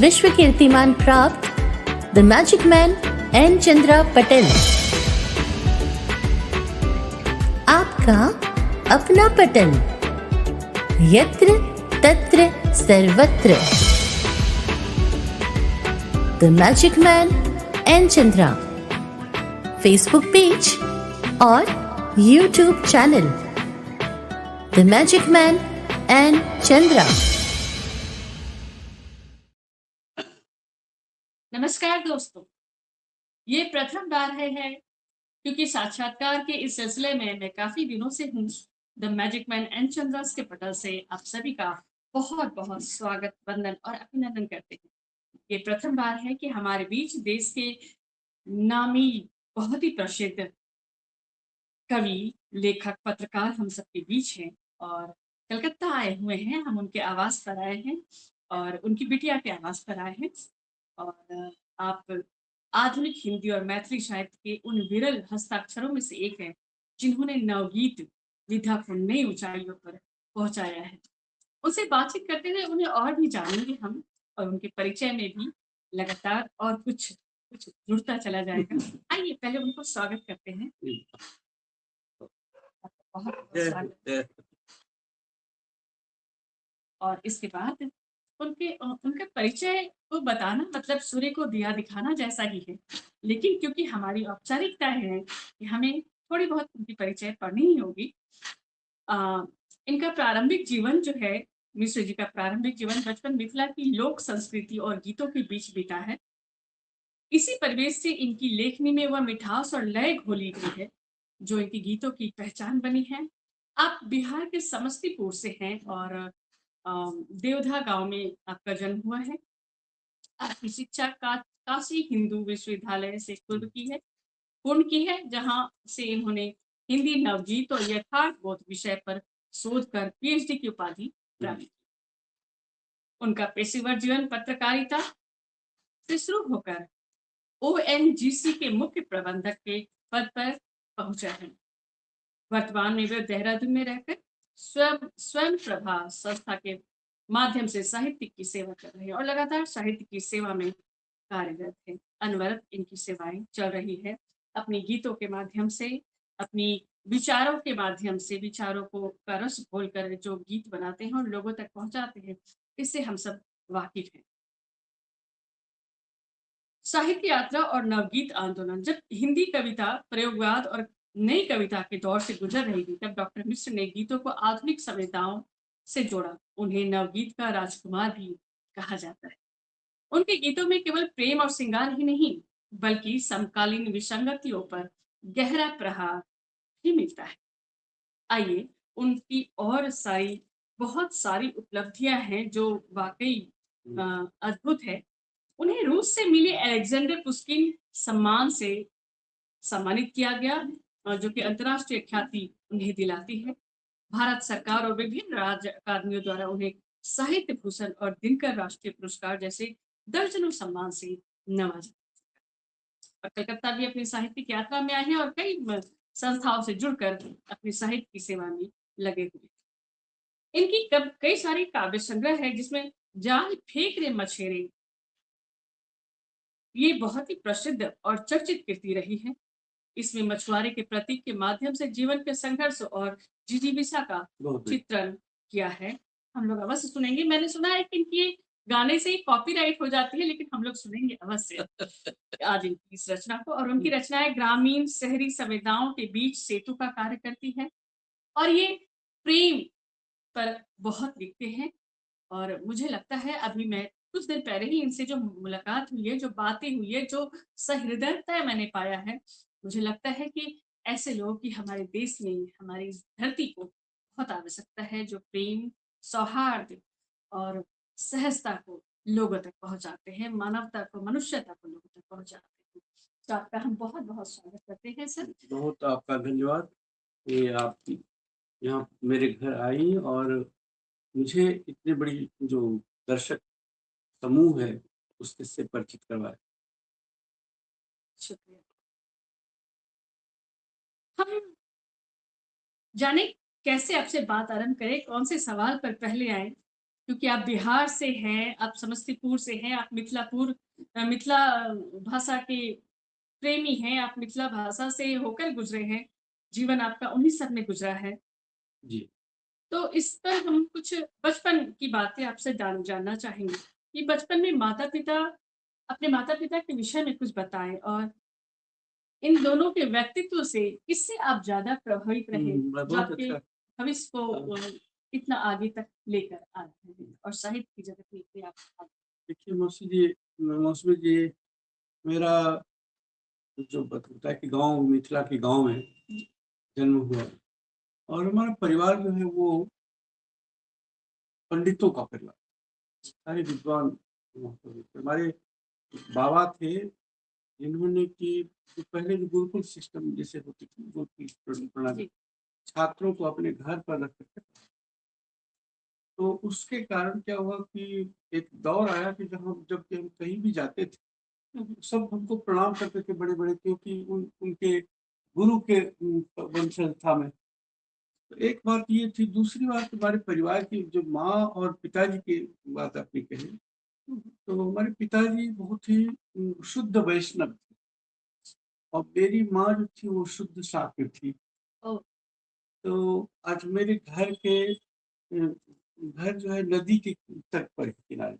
विश्व कीर्तिमान प्राप्त the magic man N Chandra Patel. आपका अपना पटेल, यत्र तत्र सर्वत्र। The magic man N Chandra Facebook page और YouTube channel the magic man N Chandra. नमस्कार दोस्तों, ये प्रथम बार है क्योंकि साक्षात्कार के इस सिलसिले में मैं काफी दिनों से हूँ। The magic man N Chandras के पटल से आप सभी का बहुत बहुत स्वागत, वंदन और अभिनंदन करते हैं। ये प्रथम बार है कि हमारे बीच देश के नामी, बहुत ही प्रसिद्ध कवि, लेखक, पत्रकार हम सबके बीच हैं और कलकत्ता आए हुए हैं। हम उनके आवास पर आए हैं और उनकी बिटिया के आवास पर आए हैं। और आप आधुनिक हिंदी और मैथिली साहित्य के उन विरल हस्ताक्षरों में से एक हैं जिन्होंने नवगीत विधा को नई ऊंचाइयों पर पहुंचाया है। उनसे बातचीत करते हुए उन्हें और भी जानेंगे हम, और उनके परिचय में भी लगातार और कुछ कुछ जुड़ता चला जाएगा। आइए पहले उनको स्वागत करते हैं। बहुत बहुत स्वागत। और इसके बाद उनका परिचय को बताना मतलब सूर्य को दिया दिखाना जैसा ही है, लेकिन क्योंकि हमारी औपचारिकता है कि हमें थोड़ी बहुत उनकी परिचय पढ़नी ही होगी। इनका प्रारंभिक जीवन जो है, मिश्र जी का प्रारंभिक जीवन बचपन मिथिला की लोक संस्कृति और गीतों के बीच बीता है। इसी परिवेश से इनकी लेखनी में वह मिठास और लय घोली गई है जो इनकी गीतों की पहचान बनी है। आप बिहार के समस्तीपुर से हैं और देवधा गांव में आपका जन्म हुआ है। आपकी शिक्षा काशी हिंदू विश्वविद्यालय से पूर्ण की है, जहां से इन्होंने हिंदी नवगीत और यथार्थबोध विषय पर शोध कर पीएचडी की उपाधि प्राप्त की। उनका पेशेवर जीवन पत्रकारिता से शुरू होकर ओएनजीसी के मुख्य प्रबंधक के पद पर पहुंचा है। वर्तमान में वे देहरादून में रहकर स्वयं प्रभा संस्था के माध्यम से साहित्य की सेवा कर रहे हैं और लगातार साहित्य की सेवा में कार्यरत है। अनवरत इनकी सेवाएं चल रही है। अपनी गीतों के माध्यम से, अपनी विचारों के माध्यम से, विचारों को का रस घोलकर जो गीत बनाते हैं और लोगों तक पहुंचाते हैं, इससे हम सब वाकिफ हैं। साहित्य यात्रा और नवगीत आंदोलन। जब हिंदी कविता प्रयोगवाद और नई कविता के दौर से गुजर रही थी, तब डॉक्टर मिश्र ने गीतों को आधुनिक सभ्यताओं से जोड़ा। उन्हें नवगीत का राजकुमार भी कहा जाता है। उनके गीतों में केवल प्रेम और श्रृंगार ही नहीं, बल्कि समकालीन विसंगतियों पर गहरा प्रहार भी मिलता है। आइए उनकी और सारी बहुत सारी उपलब्धियां हैं जो वाकई अद्भुत है। उन्हें रूस से मिले अलेक्जेंडर पुस्किन सम्मान से सम्मानित किया गया, जो कि अंतर्राष्ट्रीय ख्याति उन्हें दिलाती है। भारत सरकार और विभिन्न राज्य अकादमियों द्वारा उन्हें साहित्य भूषण और दिनकर राष्ट्रीय पुरस्कार जैसे दर्जनों सम्मान से नवाजा। और कलकत्ता भी अपनी साहित्यिक यात्रा में आए हैं और कई संस्थाओं से जुड़कर अपनी साहित्य की सेवा में लगे हुए। इनकी कई सारी काव्य संग्रह है जिसमें जाल फेंक रे मछेरे, ये बहुत ही प्रसिद्ध और चर्चित कृति रही है। इसमें मछुआरे के प्रतीक के माध्यम से जीवन के संघर्ष और जिजीविका का चित्रण किया है। हम लोग अवश्य सुनेंगे। मैंने सुना है कि इनकी गाने से ही कॉपीराइट हो जाती है, लेकिन हम लोग सुनेंगे अवश्य आज इनकी इस रचना को। और उनकी रचनाएं ग्रामीण शहरी संवेदनाओं के बीच सेतु का कार्य करती है और ये प्रेम पर बहुत लिखते हैं। और मुझे लगता है अभी मैं कुछ दिन पहले ही इनसे जो मुलाकात हुई है, जो बातें हुई है, जो सहृदयता मैंने पाया है, मुझे लगता है कि ऐसे लोग की हमारे देश में, हमारी इस धरती को बहुत आवश्यकता है, जो प्रेम, सौहार्द और सहजता को लोगों तक पहुंचाते हैं, मानवता को, मनुष्यता को लोगों तक पहुंचाते हैं। तो आपका हम बहुत बहुत स्वागत करते हैं सर। बहुत आपका धन्यवाद कि आप यहाँ मेरे घर आई और मुझे इतने बड़ी जो दर्शक समूह है उससे परिचित करवाया। शुक्रिया। हम जाने कैसे आपसे बात आरंभ करें, कौन से सवाल पर पहले आए। क्योंकि आप बिहार से हैं, आप समस्तीपुर से हैं, आप मिथिला भाषा के प्रेमी हैं, आप मिथिला भाषा से होकर गुज़रे हैं, जीवन आपका उन्हीं सब में गुज़रा है। जी। तो इस पर हम कुछ बचपन की बातें आपसे जानना चाहेंगे कि बचपन में माता-पिता अपने माता-पिता के विषय में कुछ बताएँ और इन दोनों के व्यक्तित्व से किससे आप ज़्यादा प्रभावित रहे, जो बहुत आपके अच्छा। भविष्य को हाँ, इतना आगे तक लेकर आ रहे हैं और साहित्य की जगत में इतने आप आगे। देखिए मौसमी जी मेरा जो होता है कि गाँव मिथिला के गाँव में जन्म हुआ और हमारा परिवार जो है वो पंडितों का परिवार, सारे विद्वान वहाँ पर होते थे। हमारे बाबा थे जिन्होंने कि जो पहले जो गुरुकुल सिस्टम जैसे होती थी, गुरुकुल प्रणाली, जी। छात्रों को अपने घर पर रख कर के, तो उसके कारण क्या हुआ कि एक दौर आया कि जब कि हम कहीं भी जाते थे, हुँ, हुँ। सब हमको प्रणाम करते थे बड़े-बड़े, क्योंकि उनके गुरु के वंशज था मैं। तो एक बात ये थी, दूसरी बात हमारे परिवार की जो माँ और पिताजी की बात आपने कही, हुँ, तो हमारे पिताजी बहुत ही शुद्ध वैष्णव थे और मेरी माँ जो थी वो शुद्ध शाक्त थी। ओह! तो आज मेरे घर जो है नदी के तट पर है, किनारे।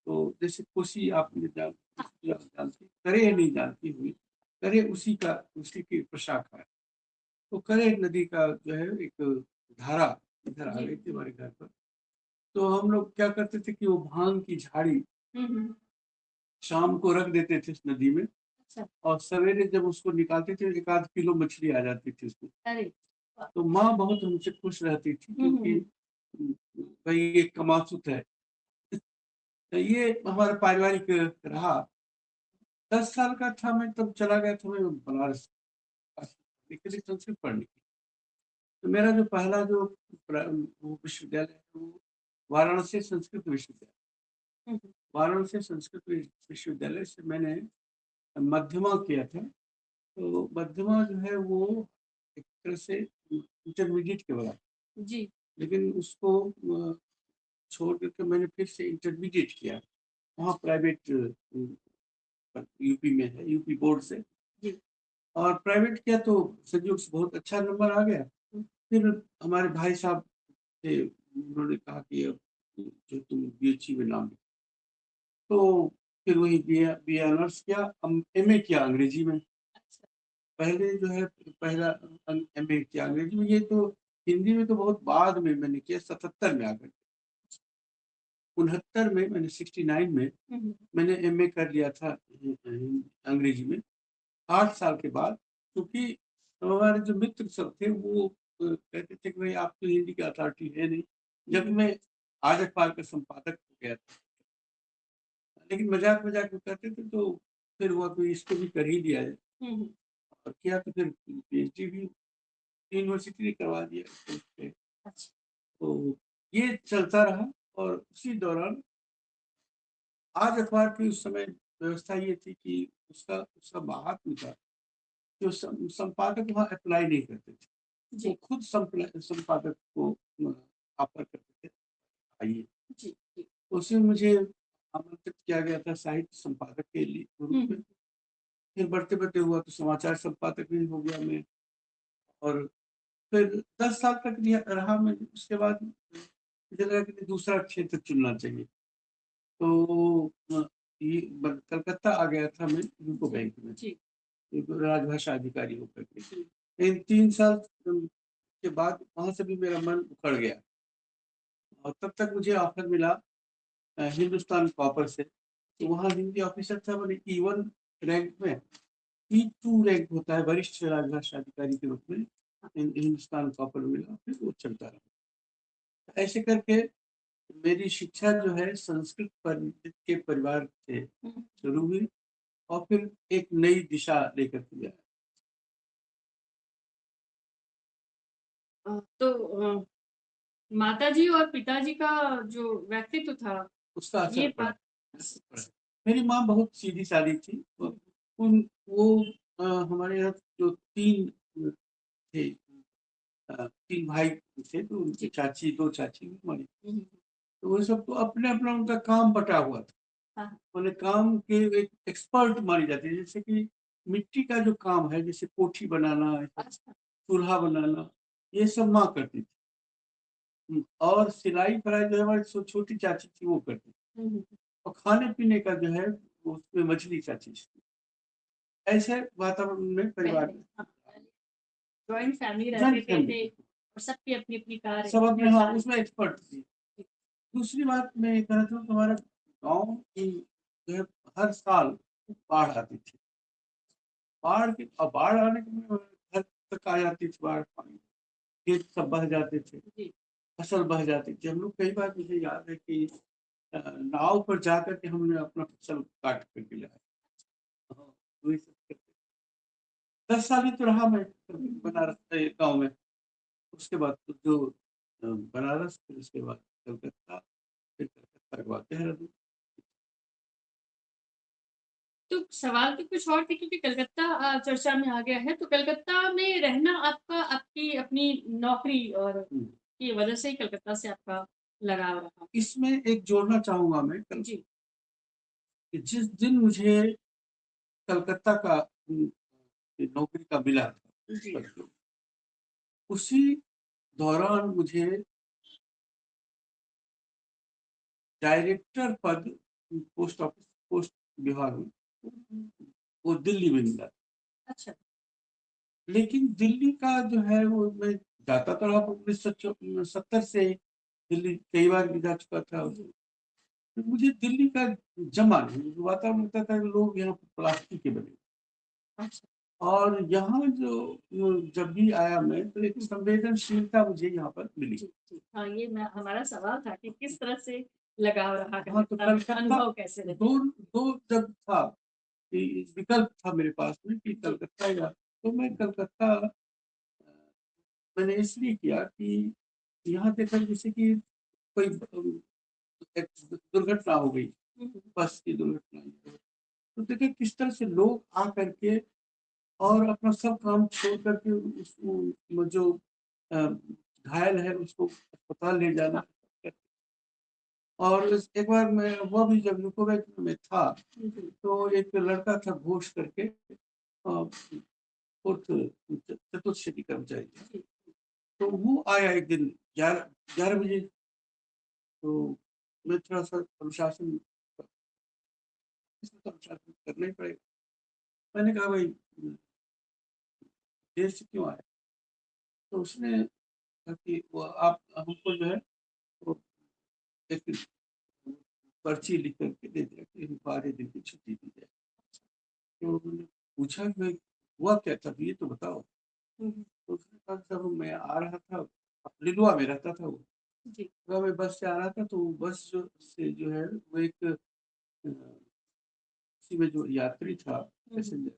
तो जैसे कोसी आपने जानती, करेह नहीं जानती हुई, करेह उसी की प्रशाखा है। तो करेह नदी का जो है एक धारा इधर आ जी, गई थी जी। हमारे घर पर। तो हम लोग क्या करते थे कि वो भांग की झाड़ी हुँ, हुँ। शाम को रख देते थे उस नदी में अच्छा, और सवेरे जब उसको निकालते थे 1 आध किलो मछली आ जाती थी उसमें। अरे वाह! तो माँ बहुत हमसे खुश रहती थी, हुँ, हुँ, क्योंकि हुँ। भई ये कमासुत है। तो ये हमारा पारिवारिक रहा। 10 साल का था मैं तब चला गया था मैं बनारस के लिए संस्कृत पढ़ने के लिए। तो मेरा जो पहला जो वो विश्वविद्यालय है वो वाराणसी संस्कृत विश्वविद्यालय। हुँ, हुँ। वाराणसी संस्कृत विश्वविद्यालय से मैंने मध्यमा किया था। तो मध्यमा जो है वो एक तरह से इंटरमीडिएट के बराबर, जी। लेकिन उसको छोड़ कर के मैंने फिर से इंटरमीडिएट किया। वहाँ प्राइवेट यूपी में है, यूपी बोर्ड से। जी। और प्राइवेट किया तो संयोग से बहुत अच्छा नंबर आ गया। हुँ, फिर हमारे भाई साहब थे, उन्होंने कहा कि अब जो तुम बीएससी में नाम लिखो। तो फिर वही बीए ऑनर्स किया, एमए किया अंग्रेजी में। अच्छा। पहले जो है पहला एमए किया अंग्रेजी में, ये तो हिंदी में तो बहुत बाद में मैंने किया, 77 में आकर। 69 में मैंने 69 में हुँ, हुँ। मैंने एमए कर लिया था अंग्रेजी में। 8 साल के बाद, क्योंकि हमारे जो मित्र सब थे वो कहते थे कि भाई आप तो हिंदी की अथॉरिटी है नहीं। जब मैं आज अखबार का संपादक हो गया था, लेकिन मज़ाक-मज़ाक में कहते थे, तो फिर हुआ कि इसको भी कर ही लिया जाए हुँ, हुँ। और किया, तो फिर पीएचडी भी यूनिवर्सिटी ने करवा दिया इसको पे। अच्छा। तो ये चलता रहा और उसी दौरान आज अखबार की उस समय व्यवस्था ये थी कि उसका उसका माहात्म्य था, जो संपादक वहाँ अप्लाई नहीं करते थे। वो जी, खुद संपादक को ऑफ़र करते थे, आइए। जी, जी। उसमें मुझे आमंत्रित किया गया था साहित्य संपादक के रूप हुँ, में। हुँ। फिर बढ़ते-बढ़ते हुआ तो समाचार संपादक भी हो गया मैं और फिर 10 साल तक रहा मैं। उसके बाद मुझे लगा कि दूसरा क्षेत्र चुनना चाहिए। तो ये कलकत्ता आ गया था मैं यूको जी, बैंक में, जी, एक राजभाषा अधिकारी होकर के। जी। इन 3 साल के बाद वहाँ से भी मेरा मन उखड़ गया और तब तक मुझे ऑफ़र मिला हिंदुस्तान कॉपर से। तो जी। वहाँ हिंदी ऑफ़िसर था, मैंने E1 रैंक में, E2 रैंक होता है वरिष्ठ राजभाषा अधिकारी के रूप में, हिंदुस्तान कॉपर मिला, फिर वो चलता रहा। ऐसे करके मेरी शिक्षा जो है संस्कृत पंडित के परिवार से हुँ, हुँ। शुरू हुई और फिर एक नई दिशा लेकर के गया। तो माताजी और पिताजी का जो व्यक्तित्व था, उसका ये असर पड़ा, बात असर पड़ा। मेरी माँ बहुत सीधी-सादी थी। हुँ, वो हमारे यहाँ जो 3 थे, 3 भाई थे, तो उनकी जी। चाची 2 चाची हमारी। हुँ, हुँ। तो वो सब तो अपने-अपना उनका काम बँटा हुआ था। हाँ। उन्हें काम के एक एक्सपर्ट मानी जाती है, जैसे कि मिट्टी का जो काम है, जैसे कोठी बनाना, अच्छा। चूल्हा बनाना, ये सब माँ करती थी। और सिलाई-कढ़ाई जो है हमारी छोटी चाची थी वो करती थी। हुँ, हुँ। और खाने-पीने का जो है वो उसमें मछली चाची थी। ऐसे वातावरण में परिवार पहले में हाँ, पहले जॉइंट फैमिली रहते जॉइंट थे फैमिली और सबकी अपनी-अपनी कार सब अपने, हाँ, ज़िम्मेदारी। उसमें एक्सपर्ट थी। दूसरी बात मैं ये कहना चाहूँ, हमारा गाँव की जो है हर साल बाढ़ आती थी। बाढ़ आने के में घर तक आ जाती थी बाढ़, पानी, खेत सब बह जाते थे, जी। फसल बह जाती थी। हम लोग कई बार, मुझे याद है कि नाव पर जाकर के हमने अपना फसल काट कर के लाए। हाँ, वही सब करते। 10 साल ही तो रहा मैं बनारस गाँव में। उसके बाद तो जो बनारस, फिर उसके बाद कलकत्ता, फिर कलकत्ता के बाद देहरादून। तो सवाल तो कुछ और थे क्योंकि कलकत्ता चर्चा में आ गया है, तो कलकत्ता में रहना आपका आपकी अपनी नौकरी और हुँ। की वजह से ही कलकत्ता से आपका लगाव रहा। इसमें एक जोड़ना चाहूँगा मैं जी, कि जिस दिन मुझे कलकत्ता का नौकरी का मिला था, जी। मतलब उसी दौरान मुझे डायरेक्टर पद पोस्ट विभाग में, हुँ, वो दिल्ली में मिला। अच्छा। लेकिन दिल्ली का जो है वो मैं जाता तो रहा 1970 से ही, दिल्ली कई बार भी जा चुका था। जी, तो मुझे दिल्ली का जमा नहीं, वातावरण लगता था कि लोग यहाँ पे प्लास्टिक के बने। अच्छा। और यहाँ जो जब भी आया मैं, तो एक संवेदनशीलता मुझे यहाँ पर मिली। जी, जी। हाँ, ये मैं हमारा सवाल था कि किस तरह से लगाव रहा हाँ, तो कलकत्ता में, कलकत्ता अनुभव कैसे रहे? 2 जब था कि विकल्प था मेरे पास में कि जी, कलकत्ता या, तो मैं कलकत्ता मैंने इसलिए किया कि यहाँ देखा जैसे कि कोई एक दुर्घटना हो गई, हुँ, हुँ। बस की दुर्घटना हुई, तो देखिए किस तरह से लोग आ करके और अपना सब काम छोड़ करके उस वो जो घायल है उसको अस्पताल ले जाना। और एक बार मैं, वो भी जब यूकोवैक में था, जी, तो एक लड़का था घोष करके, फोर्थ चतुर्थ श्रेणी कर्मचारी था। जी, तो वो आया एक दिन 11 बजे, तो मैं थोड़ा-सा अनुशासन, इसमें तो अनुशासन करना ही पड़ेगा। मैंने कहा, भाई देर से क्यों आए? तो उसने कहा कि वो आप हमको जो है वो एक पर्ची लिख कर के दे दिया कि हमको आधे दिन की छुट्टी दी जाए। तो मैंने पूछा कि भाई हुआ क्या था? ये तो बताओ। हुँ, हुँ। तो उसने कहा, सर मैं आ रहा था, लिलुआ में रहता था वो। जी, कहा मैं बस से आ रहा था, तो बस जो है वो एक उसी में जो यात्री था, हुँ, हुँ। पैसेंजर,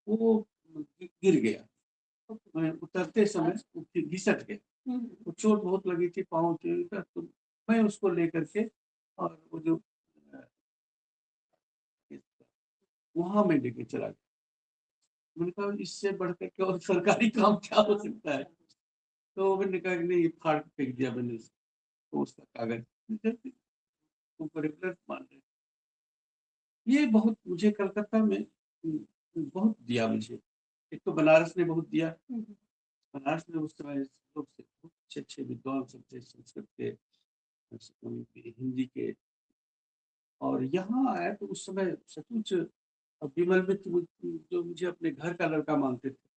वो गिर गया। ओके। मैं उतरते समय अच्छा। वो घिसट गया। हुँ, हुँ। वो चोट बहुत लगी थी पाँव पे, तो मैं उसको लेकर के और वो जो अ, वहाँ मैं लेके चला गया। मैंने कहा इससे बढ़ कर के और सरकारी काम क्या हो हाँ, सकता है? क्या तो मैंने कहा कि नहीं, ये फाड़ के फेंक दिया मैंने उसको, तो उसका कागज़ उनको रेगुलर मान रहे। ये बहुत मुझे कलकत्ता में बहुत दिया मुझे। एक तो बनारस ने बहुत दिया। हुँ, हुँ। बनारस में उस समय लोग से बहुत अच्छे-अच्छे विद्वान सब थे, संस्कृत के, हिंदी के। और यहाँ आया तो उस समय सचमुच विमल मित्र जो मुझे अपने घर का लड़का मानते थे,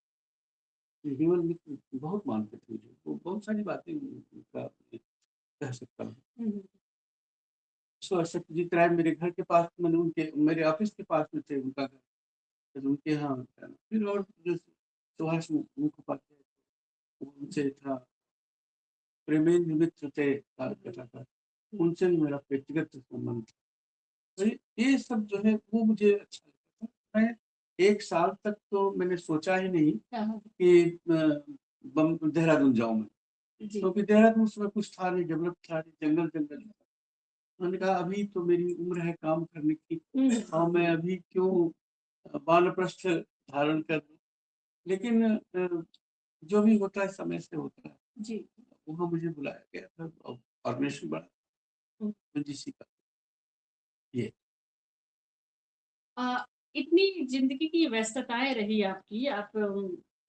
विमल मित्र बहुत मानते थे मुझे। वो बहुत सारी बातें उनका मैं कह सकता हूँ। हुँ, हुँ। सत्यजीत राय मेरे घर के पास, मैंने उनके मेरे ऑफ़िस के पास में थे उनका घर, फिर उनके यहाँ फिर और जो सुभाष मुखोपाध्याय, उनसे था, प्रेमेंद्र मित्र थे कथाकार, उनसे भी मेरा व्यक्तिगत संबंध था। तो ये सब जो है वो मुझे अच्छा लगता था। मैं 1 साल तक तो मैंने सोचा ही नहीं हाँ, हाँ। कि बम देहरादून जाऊँ मैं, जी। क्योंकि देहरादून उस समय कुछ था नहीं, डेवलप था नहीं, जंगल-जंगल था। मैंने कहा अभी तो मेरी उम्र है काम करने की, हुँ, हुँ। और मैं अभी क्यों वानप्रस्थ धारण कर लूँ। लेकिन जो भी होता है समय से होता है। जी। वहाँ मुझे बुलाया गया था और ऑर्गेनाइज़ेशन बड़ा। हुँ। मंजीशी का ये। अ, इतनी ज़िंदगी की व्यस्तताएँ रही आपकी, आप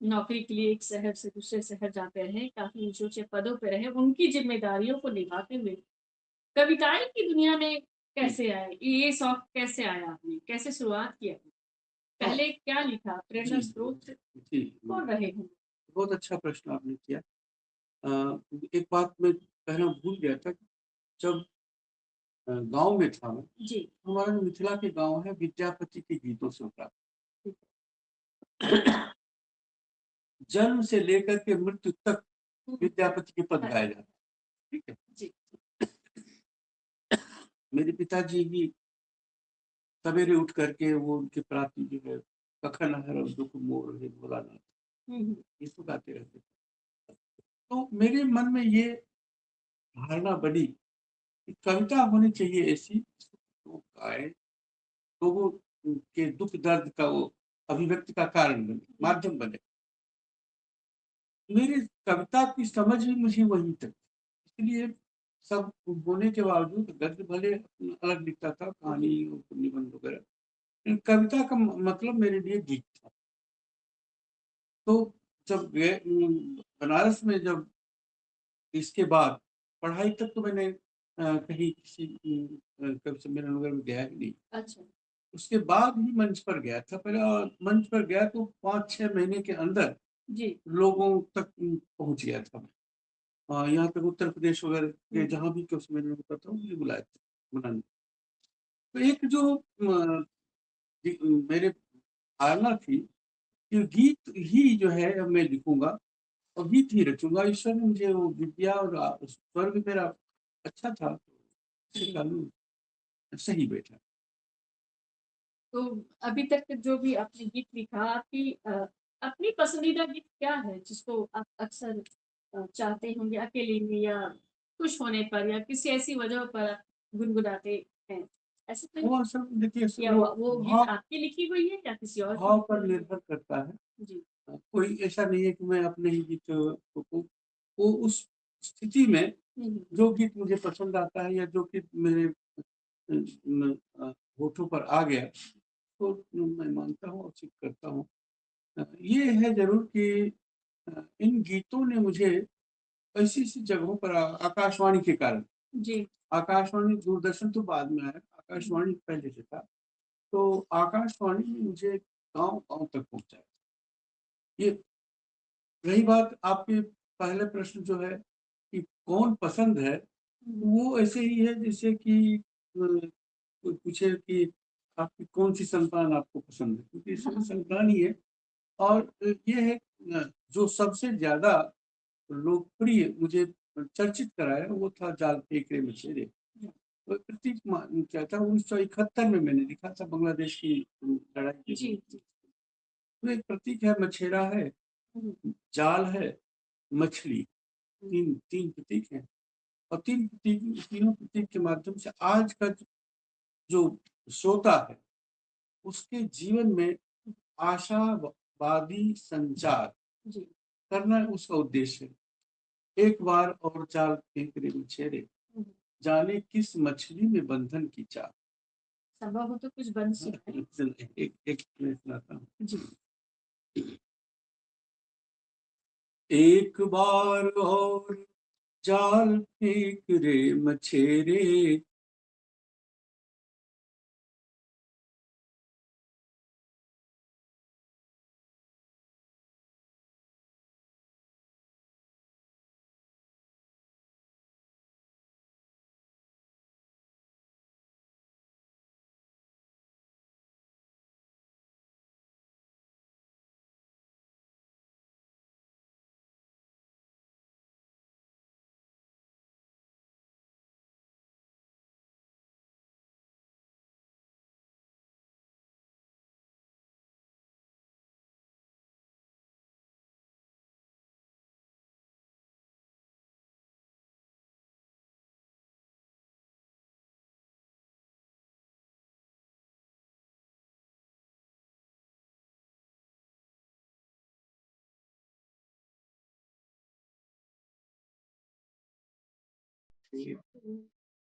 नौकरी के लिए एक शहर से दूसरे शहर जाते रहे, काफ़ी ऊँचे-ऊँचे पदों पे रहे, उनकी ज़िम्मेदारियों को निभाते हुए, कविताएँ की दुनिया में जी, कैसे आए? ये शौक कैसे आया आपने? कैसे शुरुआत की आपने? हाँ, पहले क्या लिखा? प्रेरणा जी, स्रोत जी, कौन रहे हैं? बहुत अच्छा प्रश्न आपने किया। एक बात मैं कहना भूल गया था कि जब गाँव में था मैं, जी, हमारा जो मिथिला के गाँव है विद्यापति के गीतों से भरा। ठीक जन्म से लेकर के मृत्यु तक है। हुँ, विद्यापति के पद हाँ, गाए जाते हैं, ठीक है? जी, मेरे पिताजी भी सवेरे उठ करके वो उनके प्राति जो है कखन हरौ दुख मोर हे भोलानाथ, हुँ, हुँ, ये तो गाते रहते थे। तो मेरे मन में ये धारणा बनी कि कविता होनी चाहिए ऐसी जो गाए, लोगों के दुख दर्द का वो अभिव्यक्ति का कारण बने, हुँ, माध्यम बने। मेरी कविता की समझ भी मुझे वहीं तक, इसलिए सब होने के बावजूद गद्य भले अलग लिखता था, कहानी और निबंध वगैरह, लेकिन कविता का मतलब मेरे लिए गीत था। तो जब बनारस में जब इसके बाद पढ़ाई तक तो मैंने कहीं किसी कवि सम्मेलन वगैरह में गया ही नहीं। अच्छा, उसके बाद ही मंच पर गया था पहले, और मंच पर गया तो 5-6 महीने के अंदर जी, लोगों तक पहुँच गया था मैं। यहाँ तक उत्तर प्रदेश वगैरह के हुँ, जहाँ भी कवि सम्मेलन होता था मुझे बुलाया था बुलाने। तो एक जो मेरे धारणा थी कि गीत ही जो है अब मैं लिखूँगा और गीत ही रचूँगा। ईश्वर ने मुझे वो विद्या और स्वर भी मेरा अच्छा था, तो इसी जी। कारण सही बैठा। तो अभी तक जो भी आपने गीत लिखा, आपकी अपनी पसंदीदा गीत क्या है, जिसको आप अक्सर चाहते होंगे अकेले में या खुश होने पर या किसी ऐसी वजह पर आप गुनगुनाते हैं? ऐसा कोई वो असल में देखिए या वो गीत भाव आपकी लिखी हुई है या किसी और की भाव लिखी पर हुई है? निर्भर करता है। जी। कोई ऐसा नहीं है कि मैं अपने ही गीत को वो उस स्थिति में हुँ, हुँ। जो गीत मुझे पसंद आता है या जो गीत मेरे होठों पर आ गया, तो मैं मानता हूँ और सिद्ध करता हूँ। ये है ज़रूर कि इन गीतों ने मुझे ऐसी-ऐसी जगहों पर आकाशवाणी के कारण, जी। आकाशवाणी दूरदर्शन तो बाद में आया, हुँ, आकाशवाणी पहले से था। तो आकाशवाणी ने मुझे गाँव-गाँव तक पहुँचाया। ये रही बात आपके पहले प्रश्न जो है कि कौन पसंद है, हुँ। वो ऐसे ही है जैसे कि कोई पूछे कि आपकी कौन-सी संतान आपको पसंद है? क्योंकि सभी हाँ, संतान ही है और ये है जो सबसे ज़्यादा लोकप्रिय मुझे चर्चित कराया वो था जाल फेंक रे मछेरे। तो प्रतीक क्या था 1971 में मैंने लिखा था बांग्लादेश की लड़ाई के जी, दिन। जी। तो एक प्रतीक है, मछेरा है, हुँ, जाल है, मछली, हुँ। 3 प्रतीक हैं और 3 प्रतीक, तीनों प्रतीक के माध्यम से आज का जो श्रोता है, उसके जीवन में आशावादी संचार जी। करना उसका उद्देश्य है। एक बार और जाल फेंक रे मछेरे, हुँ। जाने किस मछली में बंधन की चाह। संभव हो तो कुछ बंसी है। एक एक मैं सुनाता हूँ। जी। एक बार और जाल फेंक रे मछेरे,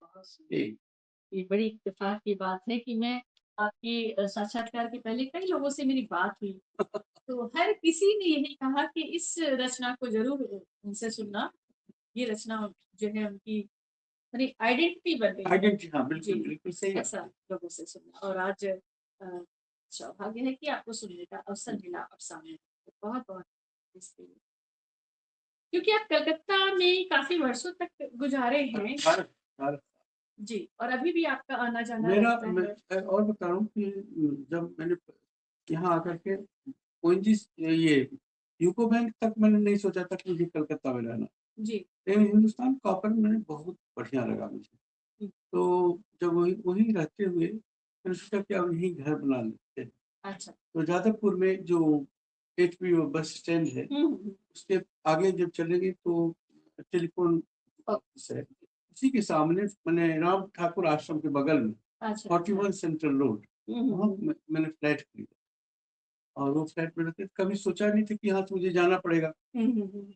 बहुत सुंदर। जी, ये बड़ी इत्तेफ़ाक की बात है कि मैं आपके साक्षात्कार के पहले कई लोगों से मेरी बात हुई, तो हर किसी ने यही कहा कि इस रचना को ज़रूर उनसे सुनना। ये रचना जो है उनकी मेरी आइडेंटिटी बन गई है। आइडेंटिटी हाँ, बिल्कुल, जी, बिल्कुल सही बात ऐसा है। लोगों से सुनना और आज सौभाग्य है कि आपको सुनने का अवसर मिला अब सामने। तो बहुत-बहुत इसके लिए। क्योंकि आप कलकत्ता में काफ़ी वर्षों तक गुज़ारे हैं। हर हर जी, और अभी भी आपका आना-जाना मेरा रहता है। मैं और बता रहा हूँ कि जब मैंने यहाँ आकर के कोई चीज़ ये यूको बैंक तक मैंने नहीं सोचा था कि मुझे कलकत्ता में रहना। जी, लेकिन हिंदुस्तान कॉपर मैंने बहुत बढ़िया लगा मुझे। हुँ, तो जब वहीं वहीं रहते हुए मैंने सोचा कि अब यहीं घर बना लेते हैं। अच्छा। तो जादवपुर में जो एचपीओ बस स्टैंड है, हुँ, हुँ, हुँ। उसके आगे जब चलेंगे तो टेलीफ़ोन ऑफिस है। उसी के सामने मैंने राम ठाकुर आश्रम के बगल में अच्छा, अच्छा। 41 सेंट्रल रोड, हुँ, हुँ, वहाँ हुँ। मैंने फ्लैट खरीदा और वो फ्लैट में रहते कभी सोचा नहीं था कि यहाँ से मुझे जाना पड़ेगा। हुँ, हुँ, हुँ।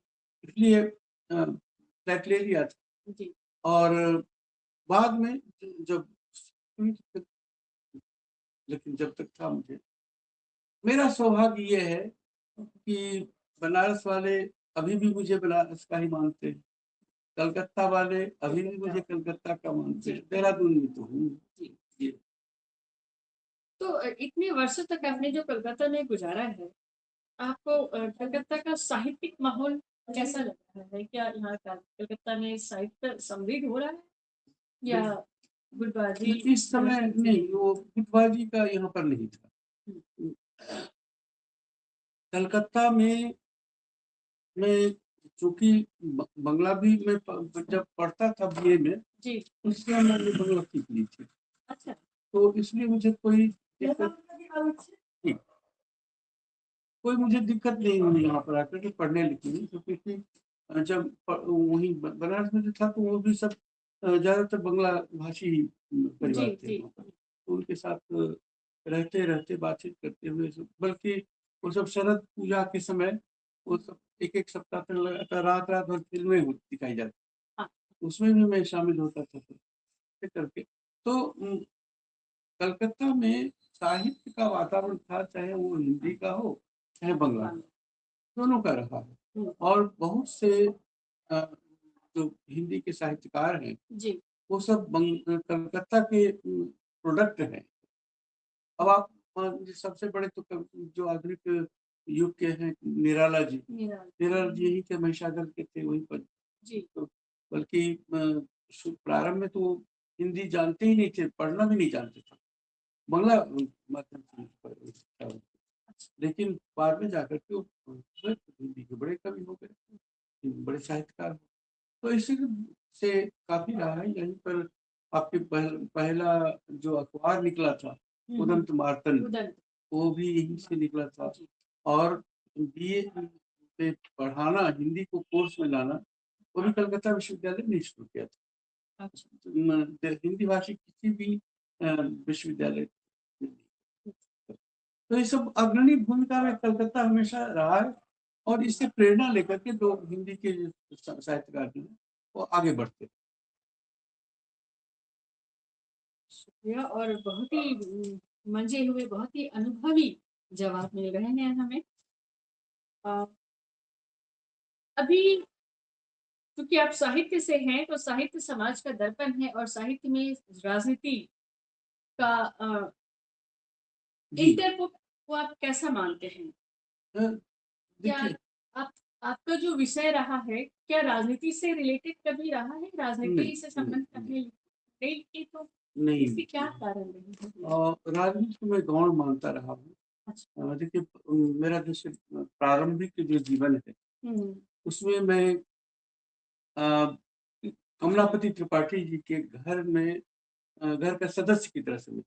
इसलिए फ्लैट ले लिया था जी, और बाद में जब हुई तब लेकिन जब तक था मुझे मेरा सौभाग्य ये है कि बनारस वाले अभी भी मुझे बनारस का ही मानते हैं। कलकत्ता वाले अभी भी मुझे कलकत्ता का मानते जी, हैं। देहरादून में तो हूँ। जी। ये तो इतने वर्षों तक आपने जो कलकत्ता में गुज़ारा है, आपको कलकत्ता का साहित्यिक माहौल कैसा लग रहा है? क्या यहाँ का कलकत्ता में साहित्य समृद्ध हो रहा है या बिल गुटबाज़ी इस समय नहीं, वो गुटबाजी का यहाँ पर नहीं था। हुँ, कलकत्ता में मैं चूँकि बंगला भी मैं जब पढ़ता था बीए में, जी, उस समय मैंने बंगला सीख ली थी। अच्छा। तो इसलिए मुझे कोई दिक्कत नहीं कोई मुझे दिक्कत नहीं हुई यहाँ पर आकर के पढ़ने-लिखने में क्योंकि जब वहीं बनारस में जो था तो वो भी सब ज़्यादातर बंगला भाषी ही जी, परिवार थे जी। वहाँ पर। तो उनके साथ रहते-रहते बातचीत करते हुए सब बल्कि वो सब शरद पूजा के समय वो सब 1-1 सप्ताह तक लगातार रात-रात भर फ़िल्में दिखाई जाती। हाँ, उसमें भी मैं शामिल होता था तो ऐसे करके। तो कलकत्ता में साहित्य का वातावरण था, चाहे वो हिंदी का हो, चाहे बंगला हाँ, का, दोनों का रहा है। हुँ, और बहुत से जो हिंदी के साहित्यकार हैं, जी, वो सब कलकत्ता के प्रोडक्ट हैं। अब आप मान लीजिए सबसे बड़े तो जो आधुनिक युग के हैं निराला जी। मेरा निराला जी यहीं के महिसागर के थे, वहीं पर जी, तो बल्कि प्रारंभ में तो वो हिंदी जानते ही नहीं थे, पढ़ना भी नहीं जानते थे। बंगला माध्यम से शिक्षा हुई। लेकिन बाद में जाकर के वो हिंदी के बड़े कवि हो गए, बड़े साहित्यकार हो। तो इसी से काफ़ी रहा है यहीं पर आपके पहला जो अखबार निकला था, हुँ, हुँ, उदंत मार्तंड, उदंत, वो भी यहीं से निकला था जी, और बीए में पढ़ाना, हिंदी को कोर्स में लाना, वो भी कलकत्ता विश्वविद्यालय ने शुरू किया था। अच्छा। हिंदी भाषी किसी भी विश्वविद्यालय में नहीं। तो ये सब अग्रणी भूमिका में कलकत्ता हमेशा रहा है और इससे प्रेरणा लेकर के लोग हिंदी के जो साहित्यकार जो हैं, वो आगे बढ़ते हैं। शुक्रिया और बहुत ही मंझे हुए, बहुत ही अनुभवी जवाब मिल रहे हैं हमें। अ, अभी क्योंकि आप साहित्य से हैं, तो साहित्य समाज का दर्पण है और साहित्य में राजनीति का जी। इंटर को आप कैसा मानते हैं? अ, क्या देखिए आप आपका जो विषय रहा है, क्या राजनीति से रिलेटेड कभी रहा है? नहीं, राजनीति से नहीं, संबंधित नहीं, आपने नहीं की तो नहीं इसके क्या नहीं। कारण रहे हैं? राजनीति को मैं गौण मानता रहा हूँ। अच्छा। देखिए मेरा जैसे प्रारंभिक जो जीवन है, हुँ, उसमें मैं अ, कमलापति त्रिपाठी जी के घर में घर का सदस्य की तरह से हुँ,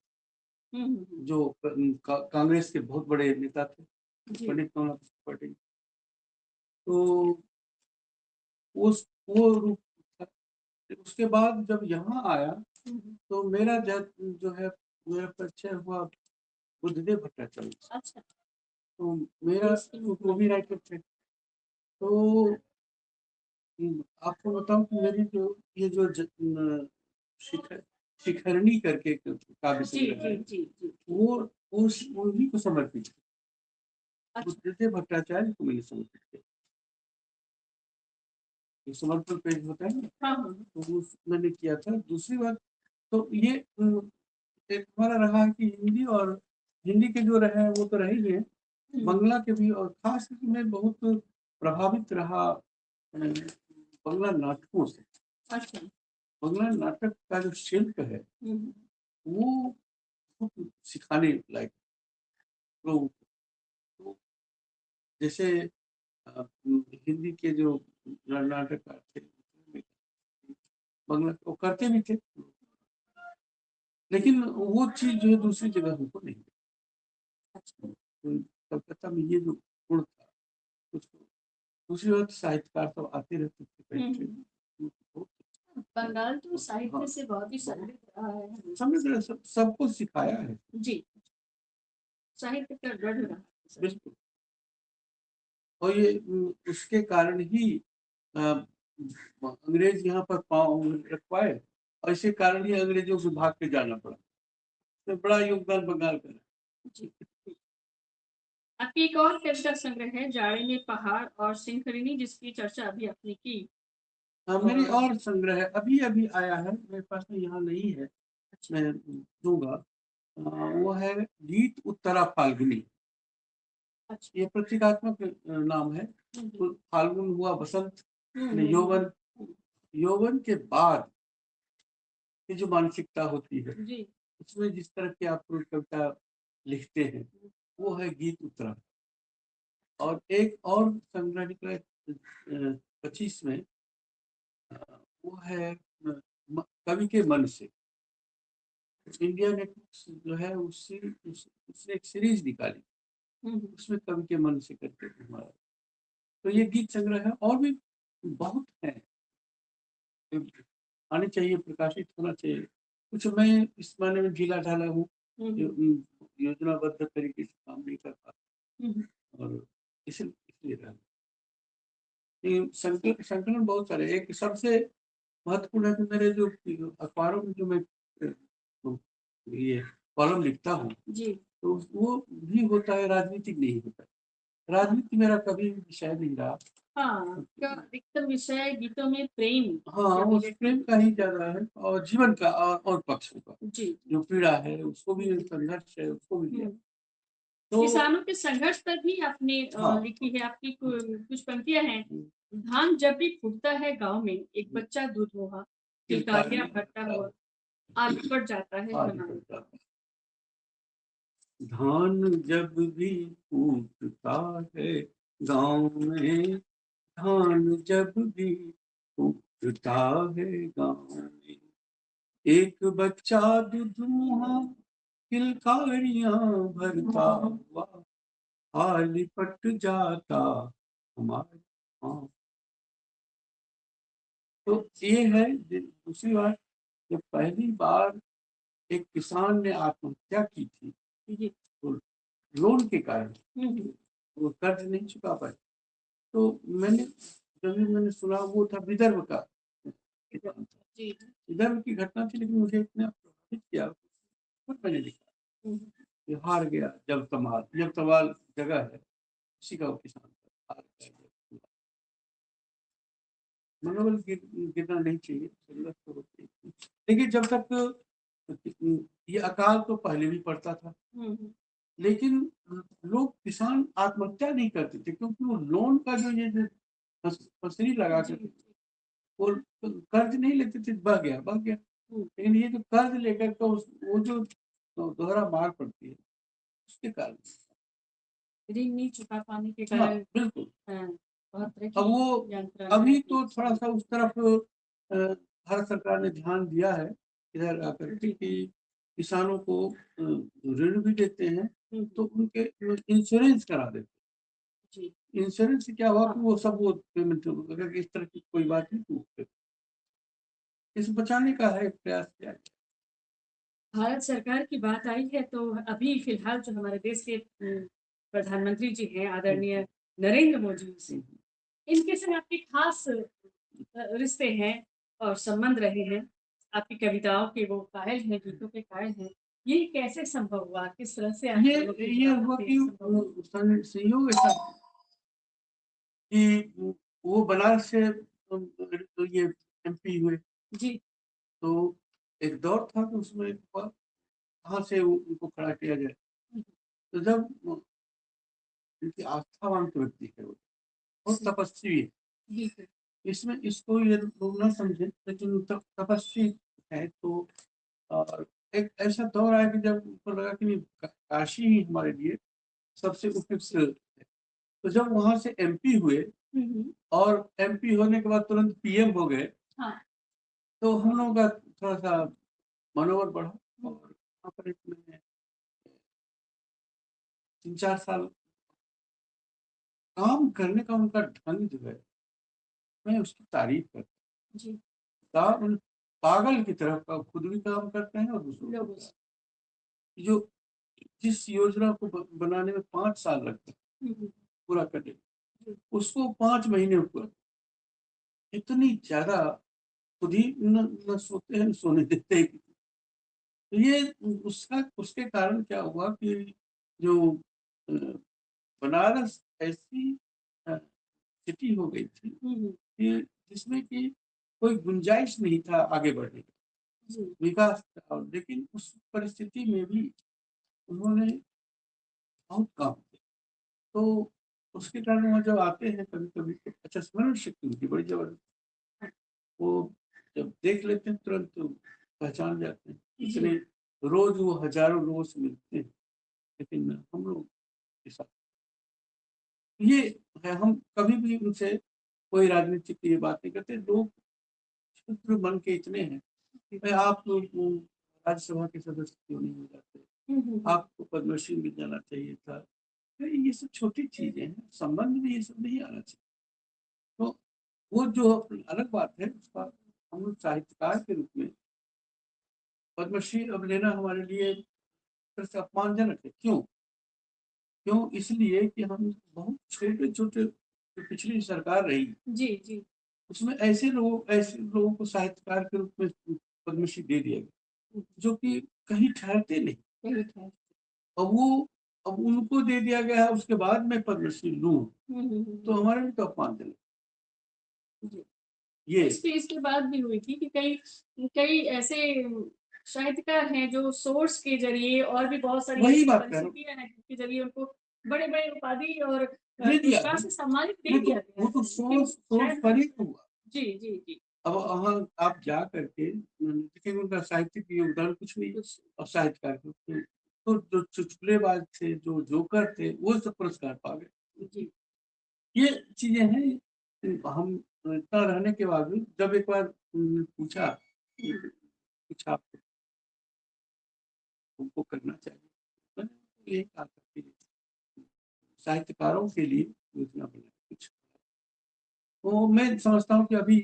हुँ, हुँ। जो कांग्रेस के बहुत बड़े नेता थे, जी, पंडित कमलापति त्रिपाठी। तो वो रूप था। उसके बाद जब यहाँ आया, हुँ, हुँ। तो मेरा जो है मेरा परिचय हुआ बुद्धदेव भट्टाचार्य से। अच्छा, तो मेरा देश के वो भी राइटर थे। तो आपको बताऊँ कि मेरी जो ये जो शिखरणी करके एक काव्य जी संग्रह है, जी जी जी वो उन्हीं को समर्पित है। अच्छा बुद्धदेव भट्टाचार्य को मैंने समर्पित किया। जो समर्पण पेज होता है ना, हाँ हाँ तो वो मैंने किया था। दूसरी बात तो ये एक हमारा रहा है कि हिंदी के जो रहे हैं वो तो रहे ही हैं, बंगला के भी, और खास करके मैं बहुत प्रभावित रहा बंगला नाटकों से। अच्छा बंगला नाटक का जो शिल्प है हम्म, वो बहुत सिखाने लायक। तो तो जैसे हिंदी के जो नाटककार थे, बंगला वो करते भी थे, लेकिन वो चीज जो है दूसरी जगह हमको नहीं मिली। अच्छा तो कलकत्ता में ये जो गुण था उसको, दूसरी बात साहित्यकार सब आते रहते थे, बैठते हम्म, बहुत। बंगाल तो हाँ, साहित्य से बहुत ही समृद्ध रहा है समझ सबको सिखाया है। जी साहित्य का गढ़ रहा है सर। बिल्कुल। और ये उसके कारण ही अंग्रेज यहाँ पर पाँव रख पाए, और इसी कारण ही अंग्रेजों को भाग के जाना पड़ा। तो बड़ा योगदान बंगाल का है। जी आपकी एक और कविता संग्रह है जाड़े में पहाड़ और सिंहरिणी जिसकी चर्चा अभी आपने की हाँ, मेरी और और संग्रह अभी अभी आया है, मेरे पास में यहाँ नहीं है, अच्छा मैं दूंगा। वो है गीत उत्तरा फाल्गुनी। अच्छा ये प्रतीकात्मक नाम है। तो फाल्गुन हुआ बसंत, यौवन, हम्म, यौवन के बाद की जो मानसिकता होती है, जी उसमें जिस तरह की आप कविता लिखते हैं वो है गीत उत्तरा। और एक और संग्रह निकला 25 में, वो है कवि के मन से। इंडिया नेटवर्क जो है उसने एक सीरीज निकाली, उसमें कवि के मन से करके हमारा। तो ये गीत संग्रह है, और भी बहुत है, आने चाहिए, प्रकाशित होना चाहिए। कुछ मैं इस मायने में ढीला ढाला हूँ, योजनाबद्ध तरीके से काम नहीं कर पाता, और इसलिए रहा। संकलन बहुत सारे, एक सबसे महत्वपूर्ण है कि मेरे जो अखबारों में जो मैं ये कॉलम लिखता हूँ, जी तो वो भी होता है, राजनीतिक नहीं होता है। राजनीति मेरा कभी विषय नहीं रहा। हाँ का अधिकतर विषय गीतों में प्रेम हाँ, से उस प्रेम का ही ज्यादा है, और जीवन का और पक्षों का जी जो पीड़ा है उसको भी, संघर्ष है उसको भी लिया। हम्म, तो किसानों के संघर्ष पर भी आपने हाँ, लिखी है आपकी कुछ पंक्तियां हैं धान जब भी फूटता है गांव में एक बच्चा दूध मुहा किलकारियां भरता हुआ आलू पड़ जाता है आगे बनाने बढ़ता है। धान जब भी फूटता है गाँव में, धान जब भी फूटता है गाँव में, एक बच्चा दुधुआ किलकारियां भरता हुआ हाल लिपट जाता हमारे। हाँ, तो ये है। दूसरी बात, जब पहली बार एक किसान ने आत्महत्या की थी, जी तो लोन के कारण वो कर्ज नहीं चुका पाए, तो मैंने सुना, वो था विदर्भ का किसान था। जी विदर्भ की घटना थी, लेकिन मुझे इतना प्रभावित किया, खुद मैंने लिखा कि हार गया जब तमाल जगह है, उसी का वो किसान था, हार गया। मनोबल गिरना नहीं चाहिए, जरूरत तो होती है। देखिए, जब तक ये अकाल तो पहले भी पड़ता था, लेकिन लोग किसान आत्महत्या नहीं करते थे, क्योंकि वो लोन का जो ये जो फसली लगा जी करके वो कर्ज नहीं लेते थे, बह गया। लेकिन ये जो कर्ज लेकर का वो जो दोहरा मार पड़ती है, उसके कारण। ऋण नहीं चुका पाने के हाँ, कारण बिल्कुल। बहुत तरह अब वो की यंत्रणा अभी तो थोड़ा सा उस तरफ भारत सरकार ने ध्यान दिया है, इधर आकर के, कि किसानों को ऋण भी देते हैं, तो उनके इंश्योरेंस करा देते जी हैं। इंश्योरेंस से क्या हुआ कि वो सब वो पेमेंट, अगर इस तरह की कोई बात नहीं, तो इस बचाने का है प्रयास किया है। भारत सरकार की बात आई है तो अभी फिलहाल जो हमारे देश के प्रधानमंत्री जी हैं आदरणीय नरेंद्र मोदी जी इनके संग आपके खास रिश्ते हैं और संबंध रहे हैं आपकी कविताओं के वो कायल हैं, गीतों के कायल हैं। ये कैसे संभव हुआ? किस तरह से आप ये लोगों की ये हुआ जुबान से कि संभव हुआ? संयोग ऐसा कि वो बनारस से तो ये एमपी हुए। जी, तो एक दौर था कि उसमें कहाँ से उनको खड़ा किया जाए। हुँ, तो जब उनकी आस्थावान के व्यक्ति है वो और तपस्वी है। बिल्कुल। इसमें इसको ये लोग ना समझे, लेकिन तपस्वी है तो एक ऐसा दौर आया कि जब उनको लगा कि नहीं, काशी ही हमारे लिए सबसे उपयुक्त है। तो जब वहां से एमपी हुए हुँ, हुँ। और एमपी होने के बाद तुरंत पीएम हो गए, हाँ, तो हम लोगों का थोड़ा सा मनोबल बढ़ा और हुँ, वहाँ पर एक मैंने 3-4 साल काम करने का उनका ढंग जो है, मैं उसकी तारीफ करता जी, हूँ। पागल की तरह का खुद भी काम करते हैं और दूसरों को लोगों भी। से। जो जिस योजना को बनाने में 5 साल लगते हैं हुँ, हुँ, पूरा करने में, जी, उसको 5 महीने में पूरा, इतनी ज्यादा खुद ही न सोते हैं न सोने देते हैं। तो ये उसका उसके कारण क्या हुआ कि जो अ, बनारस ऐसी सिटी हो गई थी हुँ, हुँ, कि जिसमें कि कोई गुंजाइश नहीं था आगे बढ़ने का, जी, विकास का। लेकिन उस परिस्थिति में भी उन्होंने बहुत काम किया। तो उसके कारण वो जब आते हैं कभी-कभी तो अच्छा, स्मरण शक्ति उनकी बड़ी जबरदस्त। वो जब देख लेते हैं तुरंत तो पहचान जाते हैं। जी, इतने रोज़ वो हज़ारों लोगों से मिलते हैं, लेकिन हम लोग के साथ ये है, हम कभी भी उनसे कोई राजनीतिक की ये बात नहीं करते। लोग क्षुद्र मन के इतने हैं, भाई आप लोग राज्यसभा के सदस्य क्यों नहीं हो जाते? हुँ, हुँ, हुँ, आपको पद्मश्री मिल जाना चाहिए था। तो ये सब छोटी चीज़ें हैं, संबंध में ये सब नहीं आना चाहिए। तो वो जो अलग बात है, उसका हम लोग साहित्यकार के रूप में पद्मश्री अब लेना हमारे लिए फिर से अपमानजनक है। क्यों? क्यों? इसलिए कि हम बहुत छोटे-छोटे, जो पिछली सरकार रही, जी, जी, उसमें ऐसे लोगों को साहित्यकार के रूप में पद्मश्री दे दिया गया, हुँ, जो कि कहीं ठहरते नहीं। सही कहा। अब अब उनको दे दिया गया है, उसके बाद मैं पद्मश्री लूँ, हुँ, हुँ, हुँ, तो हुँ, हमारे लिए तो अपमानजनक जी। ये। इस पे इसके बाद भी हुई थी कि कई कई ऐसे साहित्यकार हैं जो सोर्स के ज़रिए और भी बहुत सारी वही ऐसी बात कह रहा हूँ, परिस्थितियाँ हैं जिसके ज़रिए उनको बड़े-बड़े उपाधि और दे दिया पुरस्कार है। से सम्मानित दे दिया गया वो है। तो लेकिन सोर्स सोर्स शायद पर ही तो हुआ। जी, जी, जी, अब वहाँ आप जा करके देखेंगे उनका साहित्यिक योगदान कुछ नहीं है। कुछ और साहित्यकार के तो जो चुटकुलेबाज थे, जो जोकर थे, वो सब पुरस्कार पा गए। जी, ये चीज़ें हैं। हम इतना रहने के बावजूद जब एक बार पूछा कि कुछ आप हमको करना चाहिए, मैंने यही कहा था कि साहित्यकारों के लिए योजना बनाए कुछ। तो मैं समझता हूँ कि अभी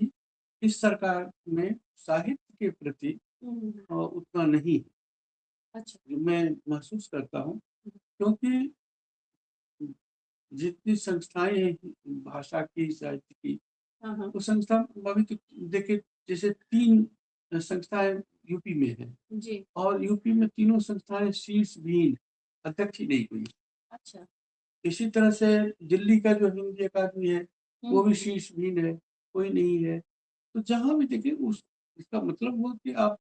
इस सरकार में साहित्य के प्रति हुँ, हुँ, हुँ, उतना नहीं है, अच्छा, जो मैं महसूस करता हूँ। क्योंकि जितनी संस्थाएँ हैं भाषा की, साहित्य की, हाँ, हाँ, तो संस्था अभी तो देखिए, जैसे 3 संस्थाएँ यूपी में हैं जी, और यूपी में तीनों संस्थाएँ शीर्षविहीन, अध्यक्ष ही नहीं कोई। अच्छा, इसी तरह से दिल्ली का जो हिंदी अकादमी है, हुँ, वो भी हुँ, शीर्षविहीन है, कोई नहीं है। तो जहाँ भी देखिए उस इसका मतलब हुआ कि आप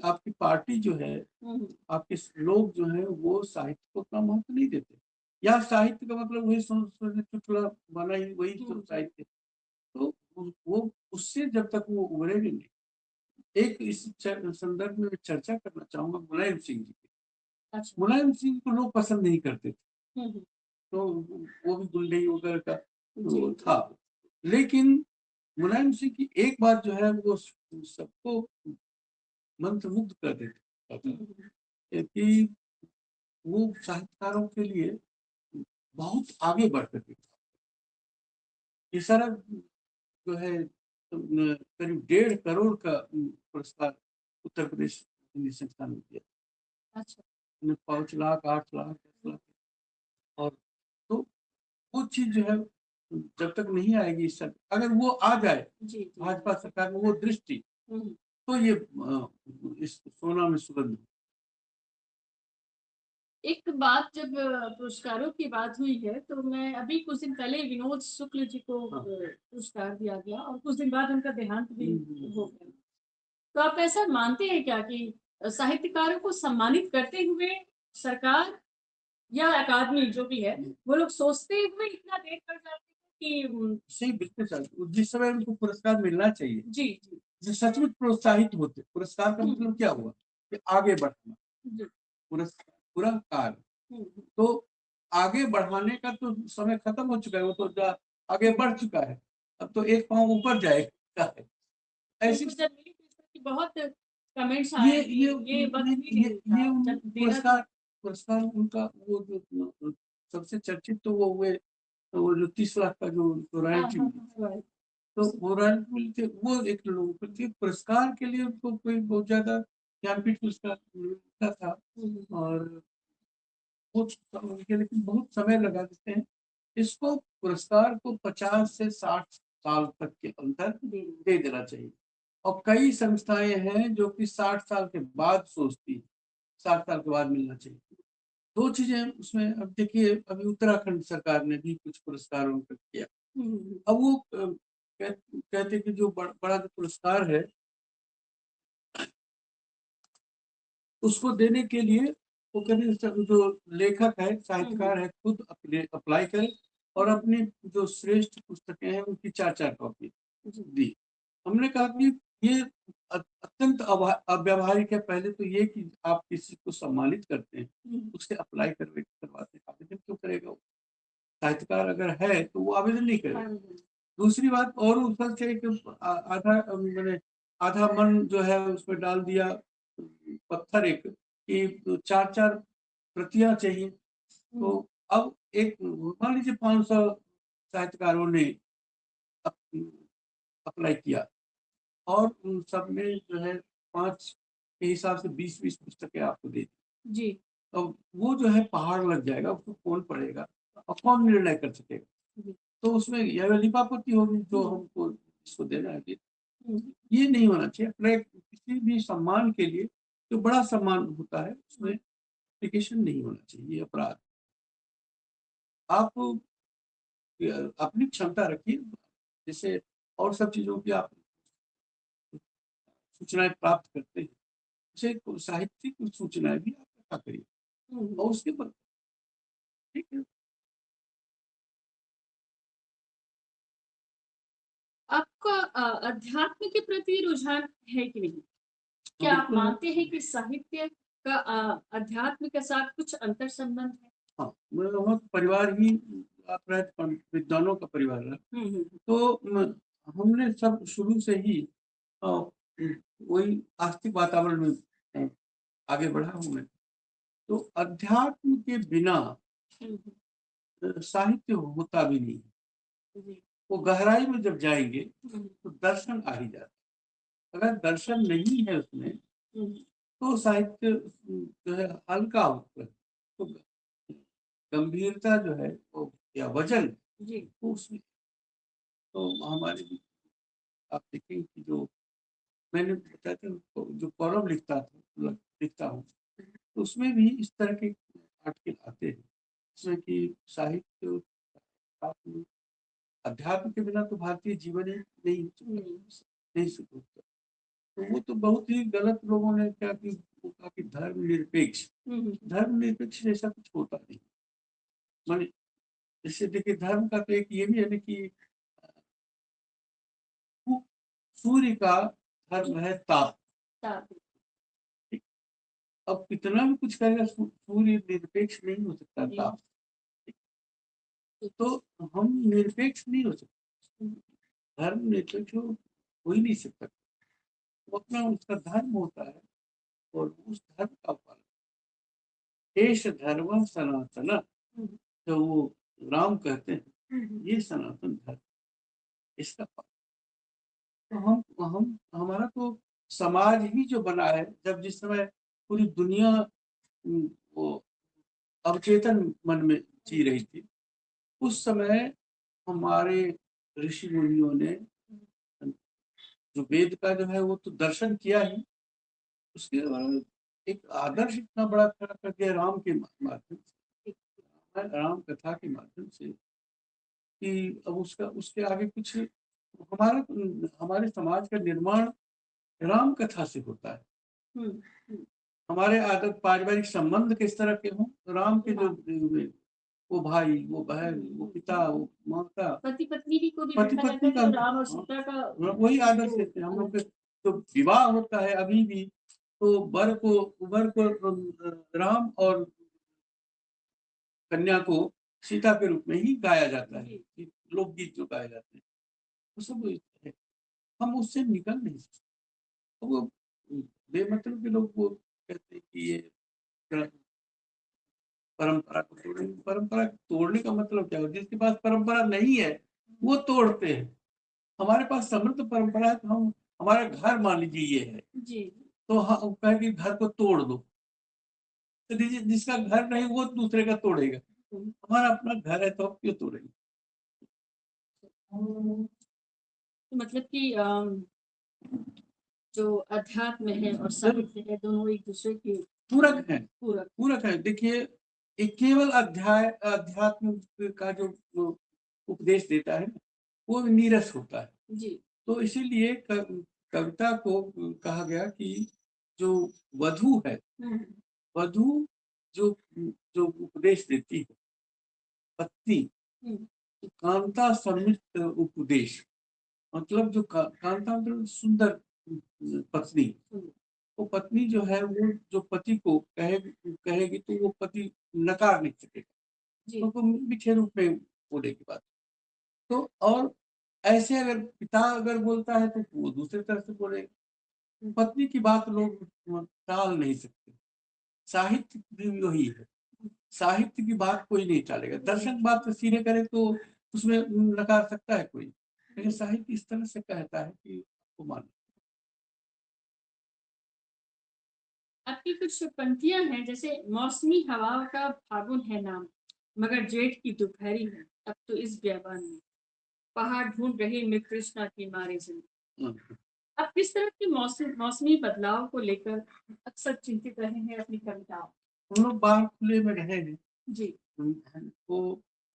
आपकी पार्टी जो है, हुँ, हुँ, आपके लोग जो हैं वो साहित्य को उतना महत्व नहीं देते। या साहित्य का मतलब वही सोच चुटकुला बना ही वही हुँ, सब हुँ, साहित्य। तो वो उससे जब तक वो उभरेंगे नहीं। एक इस संदर्भ में मैं चर्चा करना चाहूँगा मुलायम सिंह जी की। अच्छा, मुलायम सिंह को लोग पसंद नहीं करते थे, हुँ, हुँ, तो वो भी गुंडई वगैरह का जी, वो था। लेकिन मुलायम सिंह की एक बात जो है वो सबको मंत्रमुग्ध कर देता हुँ, था हुँ, कि वो साहित्यकारों के लिए बहुत आगे बढ़ कर के इशारा जो है करीब 1.5 करोड़ का पुरस्कार उत्तर प्रदेश हिंदी संस्थान ने दिया। अच्छा, उन्हें 5 लाख, 8 लाख, 10 लाख। और तो वो चीज़ जो है जब तक नहीं आएगी इस अगर वो आ जाए जी, जी, भाजपा सरकार में वो दृष्टि, हुँ, हुँ, तो ये इस सोना में सुगंध। एक बात जब पुरस्कारों की बात हुई है तो मैं अभी कुछ दिन पहले विनोद शुक्ल जी को हाँ। पुरस्कार दिया गया और कुछ दिन बाद उनका देहांत भी हो हम्म। गया। तो आप ऐसा मानते हैं क्या कि साहित्यकारों को सम्मानित करते हुए सरकार या अकादमी जो भी है वो लोग सोचते हुए इतना देर कर जाते हैं कि सही, बिल्कुल सही। जिस समय उनको पुरस्कार मिलना चाहिए, जी जी जो सचमुच प्रोत्साहित होते, पुरस्कार का मतलब क्या हुआ कि आगे बढ़ना, जी पुरस्कार। हम्म, तो आगे बढ़ाने का तो समय खत्म हो चुका है, वो तो आगे बढ़ चुका है, अब तो एक पांव ऊपर जाएगा है। ऐसी उनको जब मिली तो इस तरह की बहुत कमेंट्स ये आए कि ये वक्त भी ये नहीं था उन जब देना पुरस्कार था। पुरस्कार उनका वो जो सबसे चर्चित तो वो हुए, वो जो 30 लाख का जो हाँ रॉयल्टी हाँ मिली, हाँ, तो वो रॉयल्टी मिली थी, वो एक लोगों को थी। पुरस्कार के लिए उनको कोई बहुत ज्यादा ज्ञानपीठ पुरस्कार मिलता था, हम्म, और वो उनके लेकिन बहुत समय लगा देते हैं। इसको पुरस्कार को 50 से 60 साल तक के अंदर दे देना चाहिए, और कई संस्थाएं हैं जो कि 60 साल के बाद सोचती, 60 साल के बाद मिलना चाहिए। दो चीजें उसमें, अब देखिए अभी उत्तराखंड सरकार ने भी कुछ पुरस्कारों का किया। अब वो कहते कि जो बड़ा जो पुरस्कार है उसको देने के लिए वो कहते जो लेखक है, साहित्यकार है, खुद अपने अप्लाई करे और अपनी जो श्रेष्ठ पुस्तकें हैं उनकी 4-4 कॉपी दी। हमने कहा कि ये अत्यंत अव्यावहारिक है। पहले तो ये कि आप किसी को सम्मानित करते हैं, उससे अप्लाई करवाते हैं, आवेदन क्यों करेगा वो? साहित्यकार अगर है तो वो आवेदन नहीं करेगा। दूसरी बात, और ऊपर से एक आधा मैंने आधा मन जो है उसमें डाल दिया पत्थर, एक कि 4-4 प्रतियां चाहिए। तो अब एक मान लीजिए 500 साहित्यकारों ने अप्लाई किया, और उन सब में जो है 5 के हिसाब से 20-20 पुस्तकें आपको दे दी। जी तो वो जो है पहाड़ लग जाएगा, उसको कौन पढ़ेगा और कौन निर्णय कर सकेगा? तो उसमें यह लिपापोती होगी जो हमको इसको देना है। ये नहीं होना चाहिए। अपने किसी भी सम्मान के लिए जो बड़ा सम्मान होता है उसमें एप्लीकेशन नहीं होना चाहिए, ये अपराध। आप अपनी क्षमता रखिए, जैसे और सब चीजों की आप सूचनाएं प्राप्त करते हैं, जैसे साहित्यिक सूचनाएं भी आप रखा करिए, और उसके बाद ठीक है। आपका अध्यात्म के प्रति रुझान है कि नहीं? क्या आप बिल्कुल है। मानते हैं कि साहित्य का अध्यात्म के साथ कुछ अंतर संबंध है? हाँ, हम परिवार ही विद्वानों का परिवार है, तो हमने सब शुरू से ही अ, वही आस्तिक वातावरण में आगे बढ़ा हूँ मैं। तो अध्यात्म के बिना साहित्य होता भी नहीं। वो गहराई में जब जाएंगे तो दर्शन आ ही जाता है। अगर दर्शन नहीं है उसमें तो साहित्य जो है हल्का होता है, तो गंभीरता जो है वो या वजन वो उसमें। तो हमारे भी आप देखेंगे कि जो मैंने बताया था, तो जो कॉलम लिखता हूँ, तो उसमें भी इस तरह के आर्टिकल आते हैं जिसमें कि साहित्य अध्यात्म के बिना तो भारतीय जीवन ही नहीं सुख होता। तो वो तो बहुत ही गलत लोगों ने क्या कि वो कहा कि धर्मनिरपेक्ष जैसा कुछ होता नहीं। माने जैसे देखिए धर्म का तो एक ये भी है ना कि सूर्य का धर्म है ताप। ठीक? अब कितना भी कुछ करेगा सूर्य निरपेक्ष नहीं हो सकता ताप। तो हम निरपेक्ष नहीं हो सकते, धर्म निरपेक्ष हो ही नहीं सकता। वो अपना उसका धर्म होता है और उस धर्म का पालन, देश धर्म सनातन, जो वो राम कहते हैं, ये सनातन धर्म, इसका पालन। तो हम हमारा तो समाज ही जो बना है, जब जिस समय पूरी दुनिया वो अवचेतन मन में जी रही थी, उस समय हमारे ऋषि मुनियों ने जो वेद का जो है वो तो दर्शन किया ही, उसके बाद एक आदर्श इतना बड़ा खड़ा कर दिया राम के माध्यम से, राम कथा के माध्यम से, कि अब उसका उसके आगे कुछ हमारा हमारे समाज का निर्माण राम कथा से होता है। हम्म, हम्म, हमारे अगर पारिवारिक संबंध किस तरह के हों, राम के जो वो भाई, वो बहन, वो पिता, वो माता, पति पत्नी भी को भी पति देखा पत्नी जाता का है तो राम और सीता का वही आदर्श देते हैं हम लोग के। तो विवाह होता है अभी भी, तो वर को राम और कन्या को सीता के रूप में ही गाया जाता है, लोकगीत जो गाए जाते हैं वो सब है। हम उससे निकल नहीं सकते। तो वो बेमतलब के लोग वो कहते हैं कि ये परंपरा को तोड़ने, परंपरा तोड़ने का मतलब क्या हो, जिसके पास परंपरा नहीं है वो तोड़ते हैं। हमारे पास समृद्ध परंपरा है, तो हम हमारा घर मान लीजिए ये है, जी तो हम कहे कि घर को तोड़ दो, तो जिसका घर नहीं वो दूसरे का तोड़ेगा। हमारा अपना घर है तो हम क्यों तोड़ेंगे। मतलब कि जो अध्यात्म है और साहित्य है दोनों एक दूसरे के पूरक है, पूरक। पूरक है। देखिए एक केवल अध्यात्म का जो उपदेश देता है वो नीरस होता है। जी तो इसीलिए कविता को कहा गया कि जो वधु है, वधु जो जो उपदेश देती है पत्नी, तो कांता सम्मित उपदेश, मतलब जो कांता मतलब सुंदर पत्नी, वो पत्नी जो है वो जो पति को कहेगी तो वो पति नकार नहीं सकेगा, तो मीठे रूप में बोलेगी बात। तो और ऐसे अगर पिता अगर बोलता है तो वो दूसरे तरह से बोलेगा। पत्नी की बात लोग टाल नहीं सकते। साहित्य भी वही है, साहित्य की बात कोई नहीं टालेगा। दर्शक बात सीधे करे तो उसमें नकार सकता है कोई, लेकिन साहित्य इस तरह से कहता है कि आपको मान। आपकी कुछ पंक्तियां हैं जैसे मौसमी हवा का फागुन है नाम, मगर जेठ की दोपहरी है अब तो इस बियाबान में, पहाड़ ढूंढ रहे मृग कृष्णा की मारे जिंदगी। आप किस तरह की मौसमी बदलाव को लेकर अक्सर चिंतित रहे हैं अपनी कविताओं? हम लोग बाहर खुले में रहे हैं जी हमको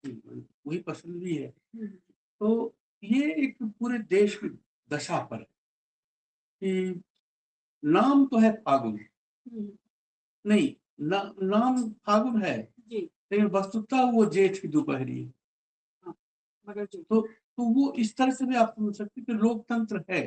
वही पसंद भी है। तो ये एक पूरे देश की दशा पर है कि नाम तो है फागुन, नहीं नाम फागुन है, जी लेकिन वस्तुतः वो जेठ की दोपहरी है। मगर तो वो इस तरह से भी आप समझ सकते कि लोकतंत्र है,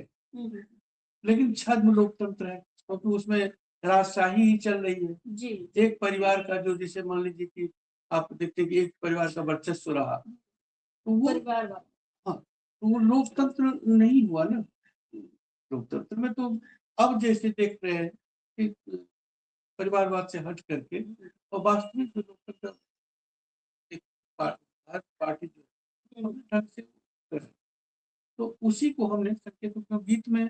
लेकिन छद्म लोकतंत्र है, क्योंकि उसमें राजशाही ही चल रही है। जी एक परिवार का जो, जैसे मान लीजिए कि आप देखते हैं कि एक परिवार का वर्चस्व रहा, तो वो परिवार हाँ, तो वो लोकतंत्र नहीं हुआ ना। लोकतंत्र में तो अब जैसे देख रहे हैं कि परिवारवाद से हट करके और वास्तविक जो लोकतंत्र एक हर पार्टी जो अपने ढंग से करे, तो उसी को हमने संकेत गीत में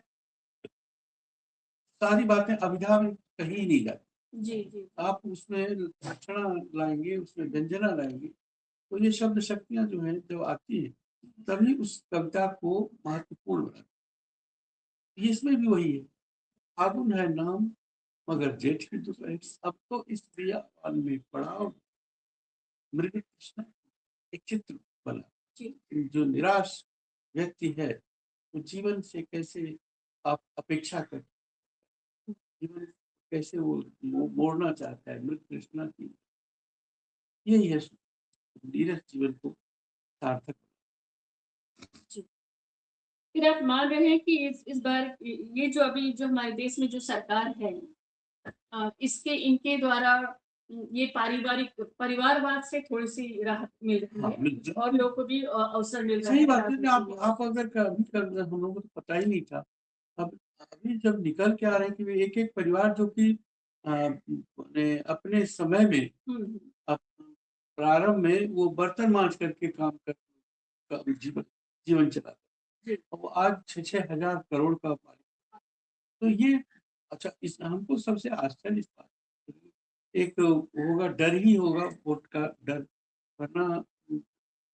सारी बातें अभिधा में कही नहीं जाती। जी आप उसमें लक्षणा लाएंगे, उसमें व्यंजना लाएंगे, तो ये शब्द शक्तियां जो है जब आती है तभी उस कविता को महत्वपूर्ण बनाती है। इसमें भी वही है, फागुन है नाम मगर जेठ की दोपहर, अब तो इस बियाबान में पड़ाव मृग कृष्ण, एक चित्र बना। जो निराश व्यक्ति है वो जीवन से कैसे आप अपेक्षा कर, जीवन कैसे वो मोड़ना चाहता है मृग कृष्णा की, यही है नीरज जीवन को सार्थक। फिर आप मान रहे हैं कि इस बार ये जो अभी जो हमारे देश में जो सरकार है इसके इनके द्वारा ये पारिवारिक परिवारवाद से थोड़ी सी राहत मिल रही है और लोगों को भी अवसर मिल रहा है। सही बात है। आप अगर कभी हम लोगों को तो पता ही नहीं था, अब अभी जब निकल के आ रहे हैं कि एक एक परिवार जो कि अपने समय में प्रारंभ में वो बर्तन मांज करके काम कर जीवन चलाता, वो आज 6,000 करोड़ का मालिक। तो ये अच्छा, इस हमको सबसे आश्चर्य इस बात, एक होगा डर ही होगा, वोट का डर, वरना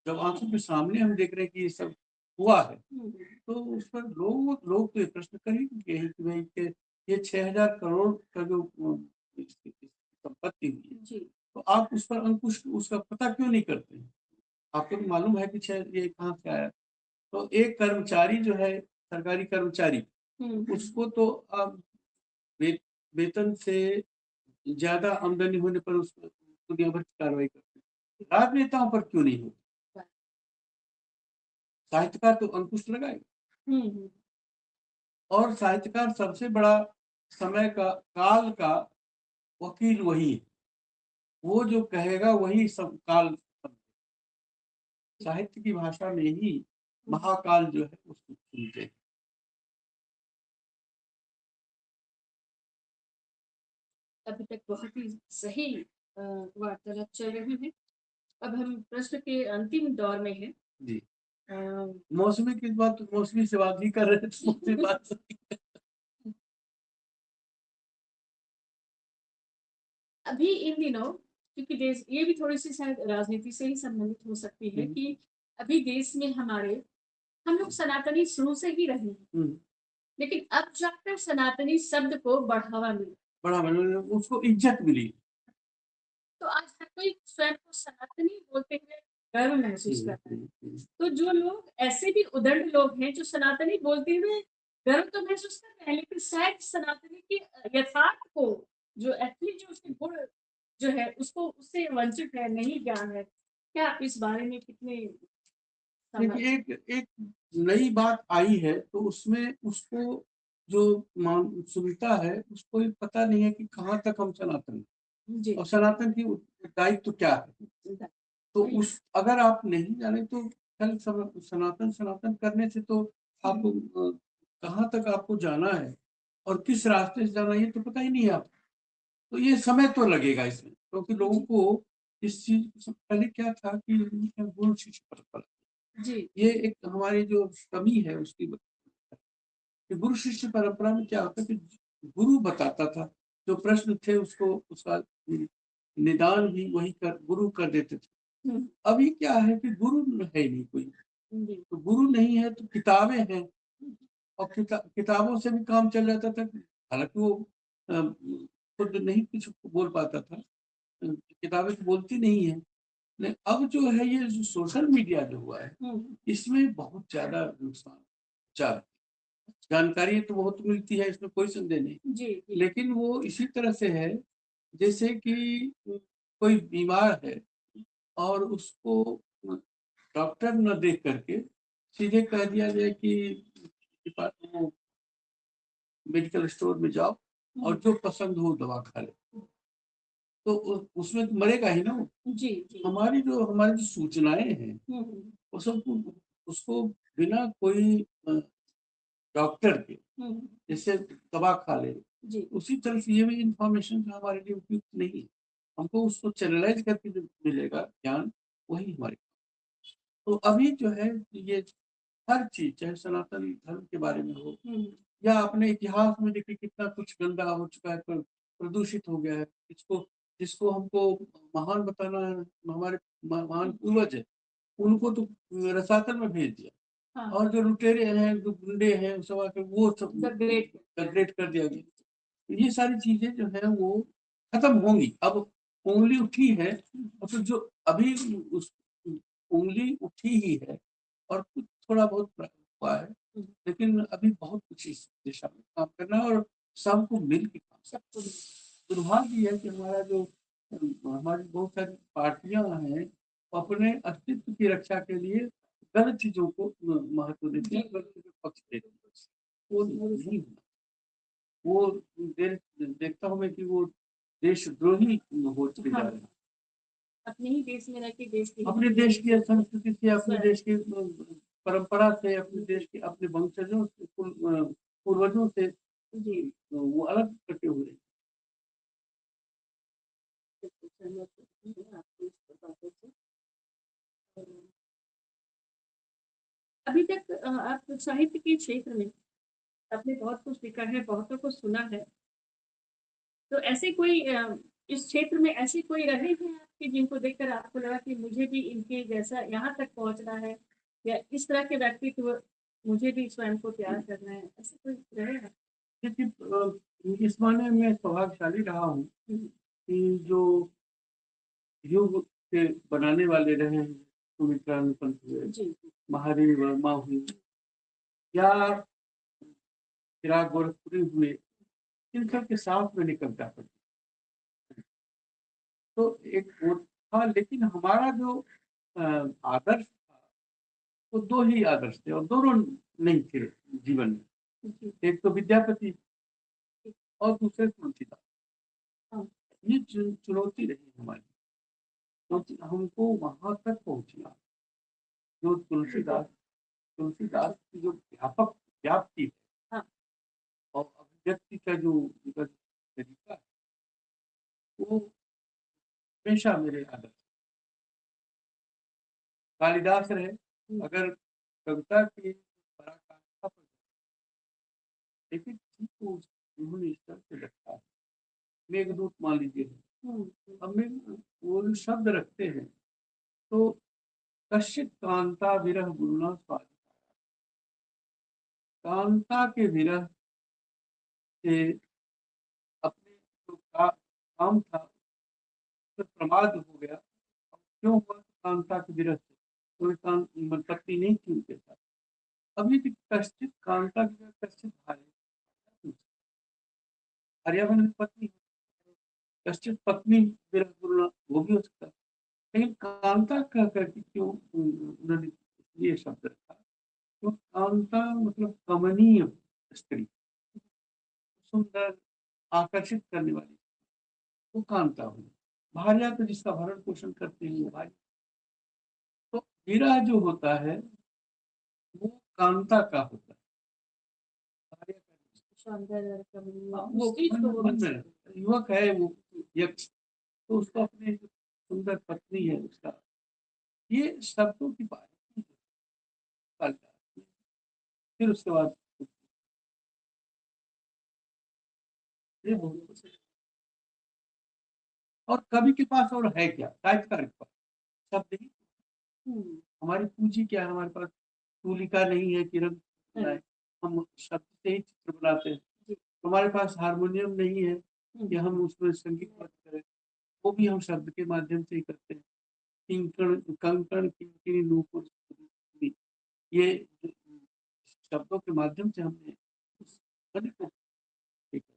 जब आंखों के सामने हम देख रहे हैं कि ये सब हुआ है। हम्म, तो उस पर लोग तो ये प्रश्न कर ही चुके हैं कि भाई कि ये 6,000 करोड़ का जो संपत्ति हुई है, जी तो आप उस पर अंकुश उसका पता क्यों नहीं करते हैं? आपको तो मालूम है कि ये कहाँ से आया। तो एक कर्मचारी जो है, सरकारी कर्मचारी, उसको तो आप वे वेतन से ज़्यादा आमदनी होने पर उस पर दुनिया भर की कार्रवाई करते हैं। राजनेताओं पर क्यों नहीं होती? साहित्यकार तो अंकुश लगाएगा। और साहित्यकार सबसे बड़ा समय का काल का वकील वही है। वो जो कहेगा वही सब काल। साहित्य की भाषा में ही महाकाल जो है उसको सुनते हैं। अभी तक बहुत ही सही वार्तालाप चल रही है। अब हम प्रश्न के अंतिम दौर में हैं। जी। अ, मौसमी की बात मौसमी से बात ही कर रहे थे, तो मौसमी बात अभी इन दिनों, क्योंकि देश, ये भी थोड़ी सी शायद राजनीति से ही संबंधित हो सकती है कि अभी देश में हमारे, हम लोग सनातनी शुरू से ही रहे हैं, लेकिन अब जाकर सनातनी शब्द को बढ़ावा मिला, बड़ा मतलब उसको इज्जत मिली। तो आज हर कोई स्वयं को सनातनी बोलते हुए गर्व महसूस करता है। तो जो लोग ऐसे भी उदंड लोग हैं जो सनातनी बोलते हुए गर्व तो महसूस कर रहे हैं, लेकिन शायद सनातनी के यथार्थ को, जो एक्चुअली जो उसके गुण जो है उसको उससे वंचित है, नहीं ज्ञान है। क्या आप इस बारे में कितने देखिए, एक एक नई बात आई है तो उसमें उसको जो सुनता है उसको ये पता नहीं है कि कहाँ तक हम सनातन हैं जी और सनातन की दायित्व क्या है। तो उस अगर आप नहीं जाने तो कल सनातन सनातन करने से तो आप कहाँ तक आपको जाना है और किस रास्ते से जाना है ये तो पता ही नहीं है आपको। तो ये समय तो लगेगा इसमें, क्योंकि लोगों को इस चीज से पहले क्या था कि गुरु शिष्य परंपरा, जी ये एक हमारी जो कमी है उसकी कि गुरु शिष्य परंपरा में क्या होता है कि गुरु बताता था, जो प्रश्न थे उसको उसका निदान भी वही गुरु कर देते थे। अभी क्या है कि गुरु है ही नहीं कोई। तो गुरु नहीं है तो किताबें हैं और किताबों से भी काम चल जाता था। हालांकि वो खुद नहीं कुछ बोल पाता था, किताबें तो बोलती नहीं है। नहीं, अब जो है ये जो सोशल मीडिया जो हुआ है इसमें बहुत ज्यादा नुकसान चार जानकारी तो बहुत मिलती है, इसमें कोई संदेह नहीं। जी लेकिन वो इसी तरह से है जैसे कि कोई बीमार है और उसको डॉक्टर न देख करके सीधे कह दिया जाए कि वो मेडिकल स्टोर में जाओ और जो पसंद हो दवा खा ले, तो उसमें तो मरेगा ही ना वो। जी हमारी जो सूचनाएं हैं वो सब उसको बिना कोई डॉक्टर के जैसे दवा खा ले, उसी तरह से ये भी इंफॉर्मेशन जो हमारे लिए उपयुक्त नहीं है। हमको उसको चैनलाइज करके जो मिलेगा ज्ञान वही हमारे। तो अभी जो है ये हर चीज चाहे सनातन धर्म के बारे में हो या अपने इतिहास में देखिए कितना कुछ गंदा हो चुका है, प्रदूषित हो गया है। इसको जिसको हमको महान बताना है, हमारे महान पूर्वज है, उनको तो रसातल में भेज दिया। हाँ। और जो लुटेरे हैं, जो गुंडे हैं, सब आके वो सब ग्रेट कर दिया गया। तो ये सारी चीजें जो है वो खत्म होंगी। अब उंगली उठी है और फिर जो अभी उस उंगली उठी ही है और कुछ थोड़ा बहुत हुआ है, लेकिन अभी बहुत कुछ इस दिशा में काम करना है और सबको मिल के काम। सबको दुर्भाग्य ये है कि हमारी बहुत सारी पार्टियां हैं वो अपने अस्तित्व की रक्षा के लिए गलत चीजों को महत्व देती है, गलत चीजों को पक्ष देती है। वो नहीं होना। वो देखता हूँ मैं कि वो देशद्रोही हो चुके जा रहे हैं। अपने ही देश में रह के देश की अपने देश की संस्कृति से, अपने देश की परंपरा से, अपने देश के अपने वंशजों से, पूर्वजों से जी वो अलग कटे हुए। अभी तक आप साहित्य के क्षेत्र में आपने बहुत कुछ लिखा है, बहुतों को सुना है। तो ऐसे कोई इस क्षेत्र में ऐसे कोई रहे हैं आपके जिनको देखकर आपको लगा कि मुझे भी इनके जैसा यहाँ तक पहुँचना है, या इस तरह के व्यक्तित्व मुझे भी स्वयं को तैयार करना है, ऐसा कोई रहेगा? देखिए, इस मायने में सौभाग्यशाली रहा हूँ हुँ, कि जो युग के बनाने वाले रहे हैं, सुमित्रा पंत हुए, जी, जी। महादेवी वर्मा हुई या चिराग गोरखपुरी हुए, इन सब के साथ मैंने कविता पढ़ी। तो एक वो था, लेकिन हमारा जो आदर्श था, वो 2 ही आदर्श थे और दोनों नहीं थे जीवन में। जी, एक तो विद्यापति और दूसरे तुलसीदास। हाँ, ये चुनौती रही हमारी, क्योंकि हमको वहाँ तक पहुँचना, जो तुलसीदास की जो व्यापक व्याप्ति है हाँ, और अभिव्यक्ति का जो उनका तरीका है, वो हमेशा मेरे आदर्श। कालिदास रहे, हुँ, अगर कविता की पराकाष्ठा पर, लेकिन किसी को उन्होंने इस तरह से रखा है। मेघदूत मान लीजिए, हुँ, हुँ, अब में वो जो शब्द रखते हैं, तो कश्चित कांता विरह गुरुना स्वादिता, कांता के विरह से अपने जो काम था उसमें प्रमाद हो गया। अब क्यों हुआ? कांता के विरह से कोई पत्नी नहीं थी उनके साथ। अभी भी कश्चित कांता के विरह कश्चित भार्य, आर्यवन में पत्नी, कश्चित पत्नी विरह गुरुना, वो भी हो सकता है। लेकिन कांता कह करके क्यों उन्होंने ये शब्द रखा? तो कांता मतलब कमनीय स्त्री, सुंदर, आकर्षित करने वाली, वो कांता हुई। भार्या तो जिसका भरण पोषण करते हैं वो भार्या। तो विरह जो होता है वो कांता का होता है, भार्या का नहीं। सौंदर्य और कमनीय, हाँ, वो चीज़ तो वो मन मिल में सकती रहता है। युवक है वो यक्ष, तो उसको अपने जो सुंदर पत्नी है उसका, ये शब्दों की बात है। फिर उसके बाद ये बहुत कुछ है। और कवि के पास और है क्या? साहित्यकार के पास शब्द ही। है। हुँ, हमारी पूंजी क्या है? हमारे पास तूलिका नहीं है कि रंग बनाए, हम शब्द से ही चित्र बनाते हैं। जी, हमारे पास हारमोनियम नहीं है हुँ, कि हम उसमें संगीतबद्ध करें, वो भी हम शब्द के माध्यम से ही करते हैं। किंकण कंकण किंकिणी नूपुर सुरभि, ये जो शब्दों के माध्यम से हमने उस ध्वनि को देखा।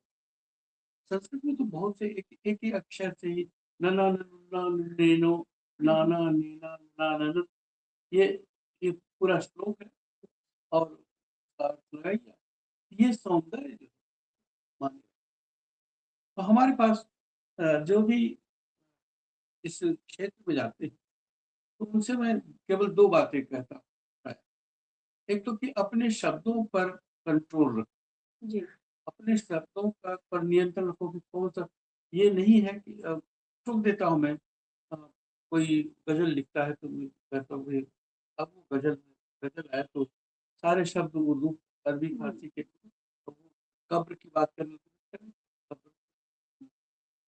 संस्कृत में तो बहुत से एक ही अक्षर से ही न न न न न नैनो हुँ, ना हुँ, ना नीना ना ना न, ये ये पूरा श्लोक है। और लगाइए, ये सौंदर्य जो माने, तो हमारे पास जो भी इस क्षेत्र में जाते हैं, तो उनसे मैं केवल 2 बातें कहता हूँ। एक तो कि अपने शब्दों पर कंट्रोल रखो, जी, अपने शब्दों का पर नियंत्रण रखो कि कौन-सा, ये नहीं है कि टोक देता हूँ मैं। कोई गज़ल लिखता है तो मैं कहता हूँ कि अब वो गज़ल आया तो सारे शब्द उर्दू, अरबी, हुँ, फ़ारसी के, तो वो कब्र की बात करने लगे, कब्र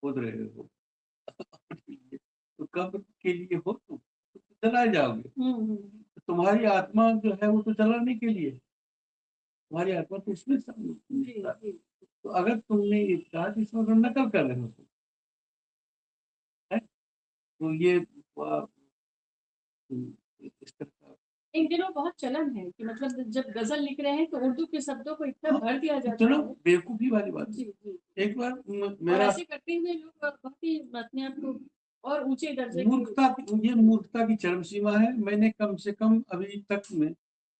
खोद रहे हो अपने लिए, तो कब्र के लिए हो तुम, तो जलाए जाओगे। हुँ, हुँ, तो तुम्हारी आत्मा जो है वो तो जलाने के लिए है, तुम्हारी आत्मा तो उसमें जी, जी, तो अगर तुमने ये कहा कि इसमें तुम नकल कर रहे हो तुम, हैं? तो ये इस तरह का। इन दिनों बहुत चलन है कि मतलब जब गज़ल लिख रहे हैं तो उर्दू के शब्दों को इतना हाँ, भर दिया जाता इतना है। बेवकूफ़ी वाली बात जी, है। जी, एक बार और मेरा ऐसे करते हुए लोग बहुत ही अपने आप को और ऊँचे दर्जे की मूर्खता की चरम सीमा है। मैंने कम से कम अभी तक में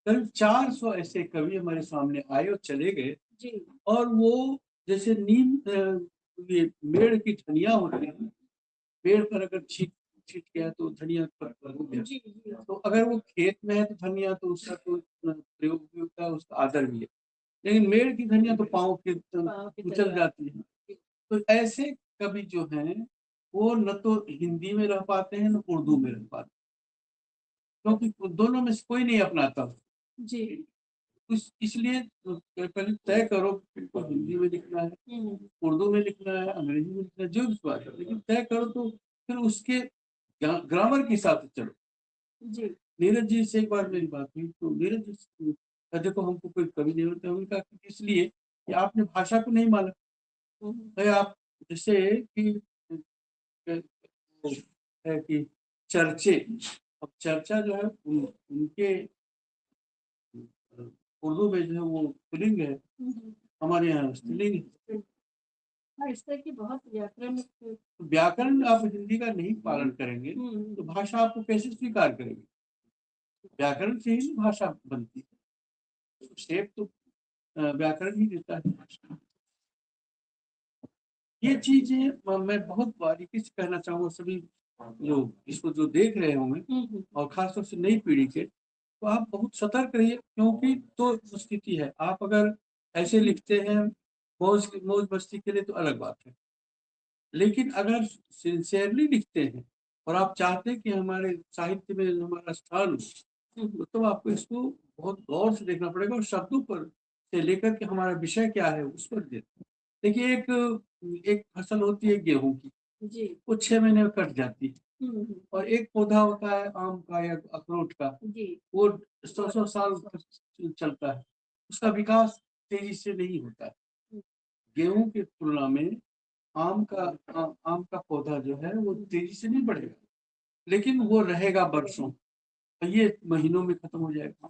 करीब 400 ऐसे कवि हमारे सामने आए और चले गए, जी, और वो जैसे नीम ये पेड़ की ठनियाँ होती हैं, पेड़ पर अगर छींट गया तो धनिया पर हो गया। जी, जी, तो अगर वो खेत में है तो धनिया, तो उसका तो प्रयोग भी होता है, उसका आदर भी है। लेकिन मेड़ की धनिया तो पाँव के पाँव की कुचल तलवार। जाती है। तो ऐसे कवि जो हैं, वो न तो हिंदी में रह पाते हैं, न उर्दू में रह पाते, क्योंकि दोनों में से कोई नहीं अपनाता। जी, इस इसलिए पहले तय करो कि तुमको हिंदी में लिखना है, हुँ, उर्दू में लिखना है, अंग्रेजी में लिखना है, जो भी बात है, लेकिन तय करो तो फिर उसके ग्रामर के हिसाब से चलो। जी, नीरज जी से एक बार मेरी बात हुई, तो नीरज जी देखो हमको कोई कवि नहीं होता। उन्होंने कहा कि इसलिए कि आपने भाषा को नहीं माना है। आप जैसे कि वो है कि चर्चे, अब चर्चा जो है उनके उर्दू में जो है वो पुल्लिंग है, हमारे यहाँ स्त्रीलिंग है। हाँ, इस तरह की बहुत व्याकरण तो व्याकरण आप हिंदी का नहीं पालन करेंगे तो भाषा आपको कैसे स्वीकार करेगी? व्याकरण से ही भाषा बनती है, तो शेप तो व्याकरण ही देता है भाषा। ये चीजें मैं बहुत बारीकी से कहना चाहूँगा सभी जो इसको जो देख रहे होंगे और खासतौर से नई पीढ़ी के, तो आप बहुत सतर्क रहिए, क्योंकि तो स्थिति है। आप अगर ऐसे लिखते हैं मौज मौज मस्ती के लिए तो अलग बात है, लेकिन अगर सिंसियरली लिखते हैं और आप चाहते हैं कि हमारे साहित्य में हमारा स्थान हो, तो आपको इसको बहुत गौर से देखना पड़ेगा और शब्दों पर से लेकर के हमारा विषय क्या है उस पर देखिए। एक एक फसल होती है गेहूं की, जी वो 6 महीने में कट जाती है, हम्म, और एक पौधा होता है आम का या अखरोट का, जी वो 100 साल तक चलता है, उसका विकास तेजी से नहीं होता है। गेहूं की तुलना में आम का पौधा जो है वो तेजी से नहीं बढ़ेगा, लेकिन वो रहेगा वर्षों, और ये महीनों में खत्म हो जाएगा।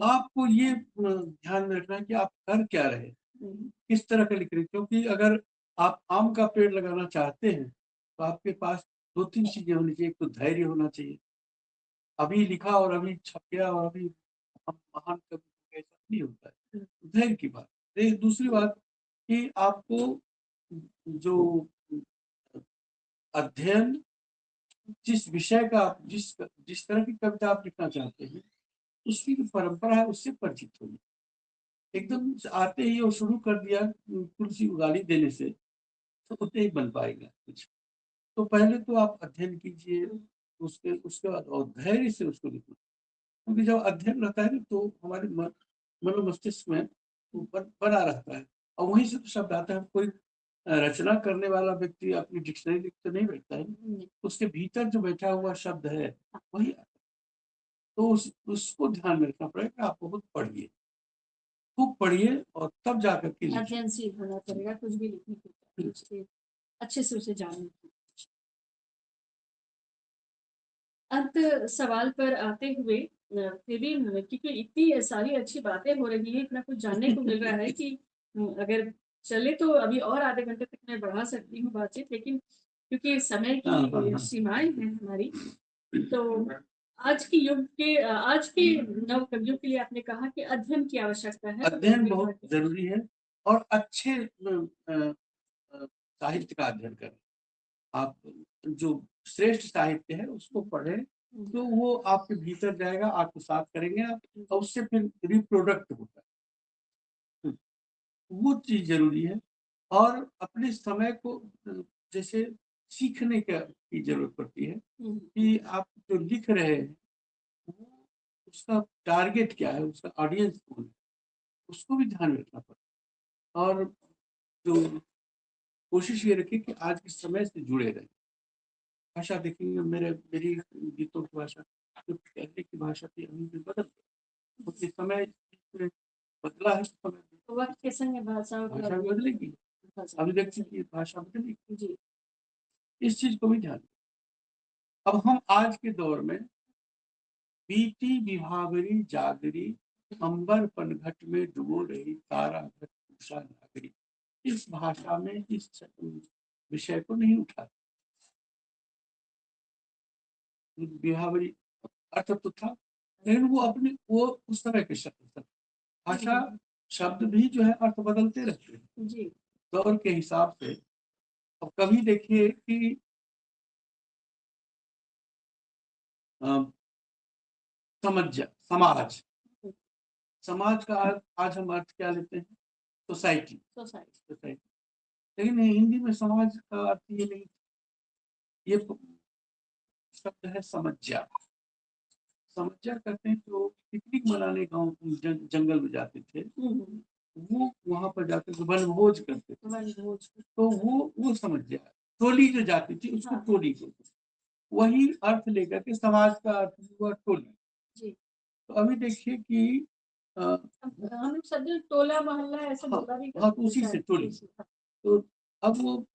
आपको ये ध्यान में रखना है कि आप कर क्या रहे, किस तरह का लिख रहे हैं। क्योंकि अगर आप आम का पेड़ लगाना चाहते हैं तो आपके पास 2-3 चीजें होनी चाहिए। एक तो धैर्य होना चाहिए, अभी लिखा और अभी छप गया और अभी हम महान कवि हो गए, ऐसा नहीं होता है। धैर्य की बात। एक दूसरी बात कि आपको जो अध्ययन, जिस विषय का आप जिस तरह की कविता आप लिखना चाहते हैं उसकी जो परंपरा है उससे परिचित होइए। एकदम आते ही और शुरू कर दिया तुलसी उगाली देने से, तो नहीं बन पाएगा कुछ। तो पहले तो आप अध्ययन कीजिए, उसके उसके बाद और धैर्य से उसको लिखिए। क्योंकि जब अध्ययन रहता है ना तो हमारे मनो मस्तिष्क में वो बना रहता है, और वहीं से तो शब्द आता है। कोई रचना करने वाला व्यक्ति अपनी डिक्शनरी लिख तो नहीं बैठता है, उसके भीतर जो बैठा हुआ शब्द है वही आता है। तो उसको ध्यान में रखना पड़ेगा। आप बहुत पढ़िए, खूब पढ़िए, और तब जाकर के लिखिए। अध्ययनशील होना पड़ेगा कुछ भी लिखने के लिए, उसके अच्छे से उसे जानने की। अंत सवाल पर आते हुए फिर भी क्योंकि इतनी सारी अच्छी बातें हो रही है, इतना कुछ जानने को मिल रहा है कि अगर चले तो अभी और आधे घंटे तक मैं बढ़ा सकती हूँ बातचीत, लेकिन क्योंकि समय की सीमाएं हैं हमारी, तो आज के नव कवियों के लिए आपने कहा कि अध्ययन की आवश्यकता है। अध्ययन बहुत जरूरी है, और अच्छे साहित्य का अध्ययन करें। आप जो श्रेष्ठ साहित्य है उसको पढ़ें, तो वो आपके भीतर जाएगा, आत्मसात करेंगे आप, और उससे फिर रिप्रोडक्ट होता है। वो चीज जरूरी है। और अपने समय को जैसे सीखने की जरूरत पड़ती है कि आप जो लिख रहे हैं वो उसका टारगेट क्या है, उसका ऑडियंस कौन है, उसको भी ध्यान में रखना पड़ता है। और जो कोशिश ये रखिए कि आज के समय से जुड़े रहें। भाषा देखेंगे, मेरी गीतों की भाषा जो पहले की भाषा थी अभी भी बदल गई, क्योंकि समय इसमें बदला है। समय वक्त के संग भाषा बदलेगी, अभिव्यक्ति की भाषा बदलेगी जी। इस चीज को भी ध्यान दें। अब हम आज के दौर में बीती विभावरी जागरी, अंबर पनघट में डुबो रही तारा घट उषा नागरी, इस भाषा में इस विषय को नहीं उठा। विभावरी अर्थ तो था, लेकिन वो उस तरह के शब्द थे। भाषा शब्द भी जो है अर्थ बदलते रहते हैं जी, दौर के हिसाब से। अब कभी देखिए कि समाज समाज का आज हम अर्थ क्या लेते हैं? सोसाइटी। लेकिन हिंदी में समाज का अर्थ ये नहीं, ये शब्द है समज्जा। समज्जा करते हैं जो पिकनिक मनाने गाँव जंगल में जाते थे, वो वहां पर जाकर वनभोज करते थे, तो वो समझ जाए। टोली जो जाती थी उसको टोली को, वही अर्थ लेकर के समाज का अर्थ हुआ टोली। जी। तो अभी देखिए कि हम लोग सब टोला मोहल्ला ऐसे हाँ, बोला भी हाँ, तो उसी से टोली। तो अब वो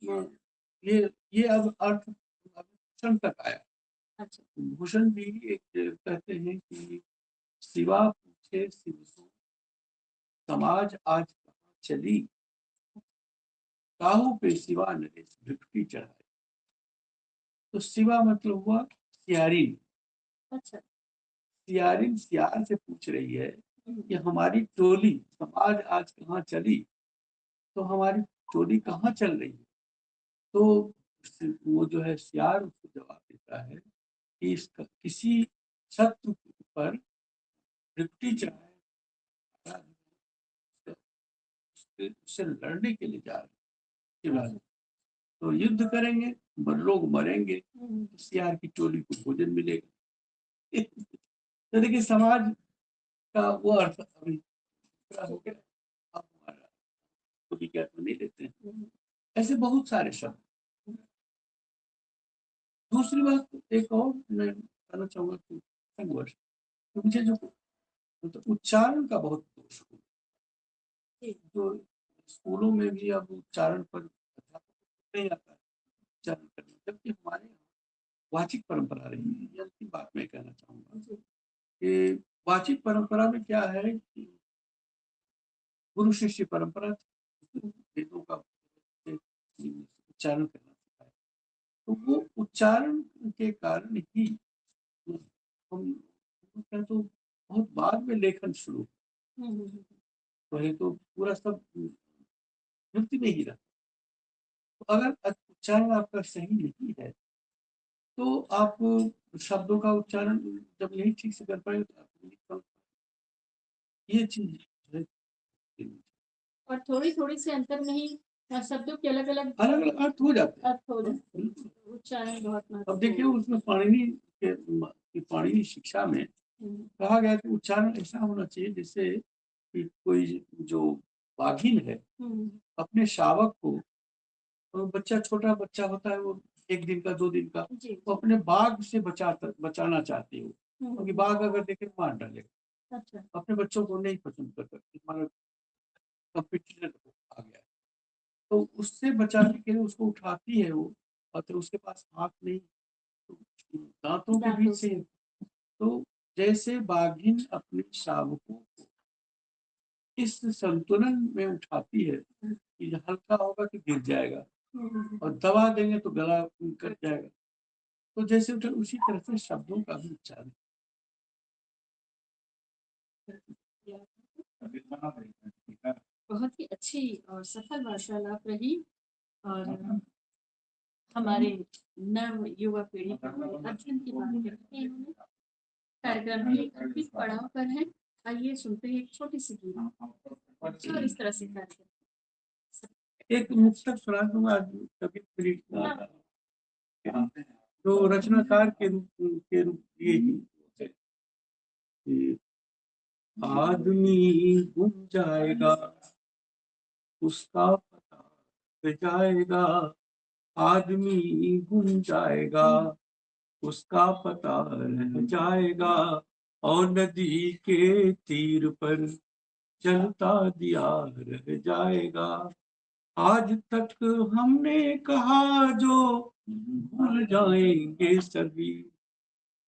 ये अब अर्थ भूषण तक आया। अच्छा। भूषण भी एक कहते हैं कि सिवा पूछे शिव सो, समाज आज कहाँ चली, काहू पे सिवा नरेश भिक्षुकी चढ़ाई। तो सिवा मतलब हुआ सियारिन। अच्छा। सियारिन सियार से पूछ रही है कि हमारी टोली समाज आज कहाँ चली, तो हमारी टोली कहाँ चल रही है। तो वो जो है सियार उसको जवाब देता है कि इसका किसी शत्रु पर भिक्षुकी चढ़ाए, उससे लड़ने के लिए जा रहे हैं। तो युद्ध करेंगे, लोग मरेंगे, तो सियार की टोली को भोजन मिलेगा। तो देखिए समाज का वो अर्थ अभी पूरा हो गया। अब हमारा टोली के अर्थ नहीं लेते हैं। ऐसे बहुत सारे शब्द। दूसरी बात एक और मैं कहना चाहूंगा कि संघर्ष, तो मुझे जो मतलब उच्चारण का बहुत दोष हो, तो स्कूलों में भी अब उच्चारण पर नहीं आता है उच्चारण करना, जबकि हमारे यहाँ वाचिक परंपरा रही है। ये अंतिम बात मैं कहना चाहूंगा कि वाचिक परंपरा में क्या है कि गुरु शिष्य परंपरा वेदों का उच्चारण करना सिखाया। तो वो उच्चारण के कारण ही हम तो बहुत बाद में लेखन शुरू, पहले तो पूरा सब वृत्ति में ही रहा। तो अगर उच्चारण आपका सही नहीं है तो आप शब्दों का उच्चारण जब नहीं ठीक से कर पाए तो ये चीज है। और थोड़ी थोड़ी से अंतर में ही शब्दों के अलग अलग अर्थ हो जाते हैं। उच्चारण बहुत अब देखिए उसमें पाणिनि शिक्षा में कहा गया कि उच्चारण ऐसा होना चाहिए जैसे कि कोई जो बाघिन है अपने शावक को, तो बच्चा छोटा बच्चा होता है वो 1 दिन का 2 दिन का, वो अपने बाघ से बचाना चाहती हो, क्योंकि बाघ अगर देखे तो मार डालेगा। अच्छा। अपने बच्चों को नहीं पसंद करता, हमारा कंपटीटर आ गया, तो उससे बचाने के लिए उसको उठाती है वो, और तो उसके पास हाथ नहीं, तो दांतों के बीच से, तो जैसे बाघिन अपने शावकों को इस संतुलन में उठाती है कि हल्का होगा तो गिर जाएगा और दबा देंगे तो गला कट जाएगा, तो जैसे उठे उसी तरह से शब्दों का भी उच्चारण। बहुत ही अच्छी और सफल वार्तालाप रही और हमारे नव युवा पीढ़ी पर अध्ययन की बात करते हैं। कार्यक्रम के अंतिम पड़ाव पर है। आइए सुनते हैं एक छोटी सी गीत और इस तरह से कार्यक्रम एक मुक्तक सुना दूंगा कभी तो रचनाकार के रूप ये आदमी गुम जाएगा उसका पता रह जाएगा, आदमी गुम जाएगा उसका पता रह जाएगा, और नदी के तीर पर चलता दिया रह जाएगा। आज तक हमने कहा जो भूल जाएंगे सभी,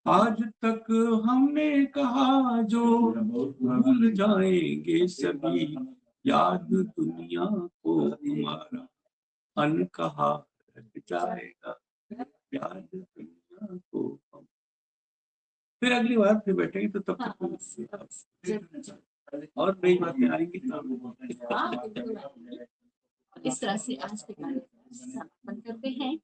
आज तक हमने कहा जो भूल जाएंगे सभी, याद दुनिया को हमारा अनकहा रह जाएगा, याद दुनिया को हम। फिर अगली बार फिर बैठेंगे तो तब तक और नई बातें आएंगी। इस तरह से आज के कार्यक्रम समापन करते हैं।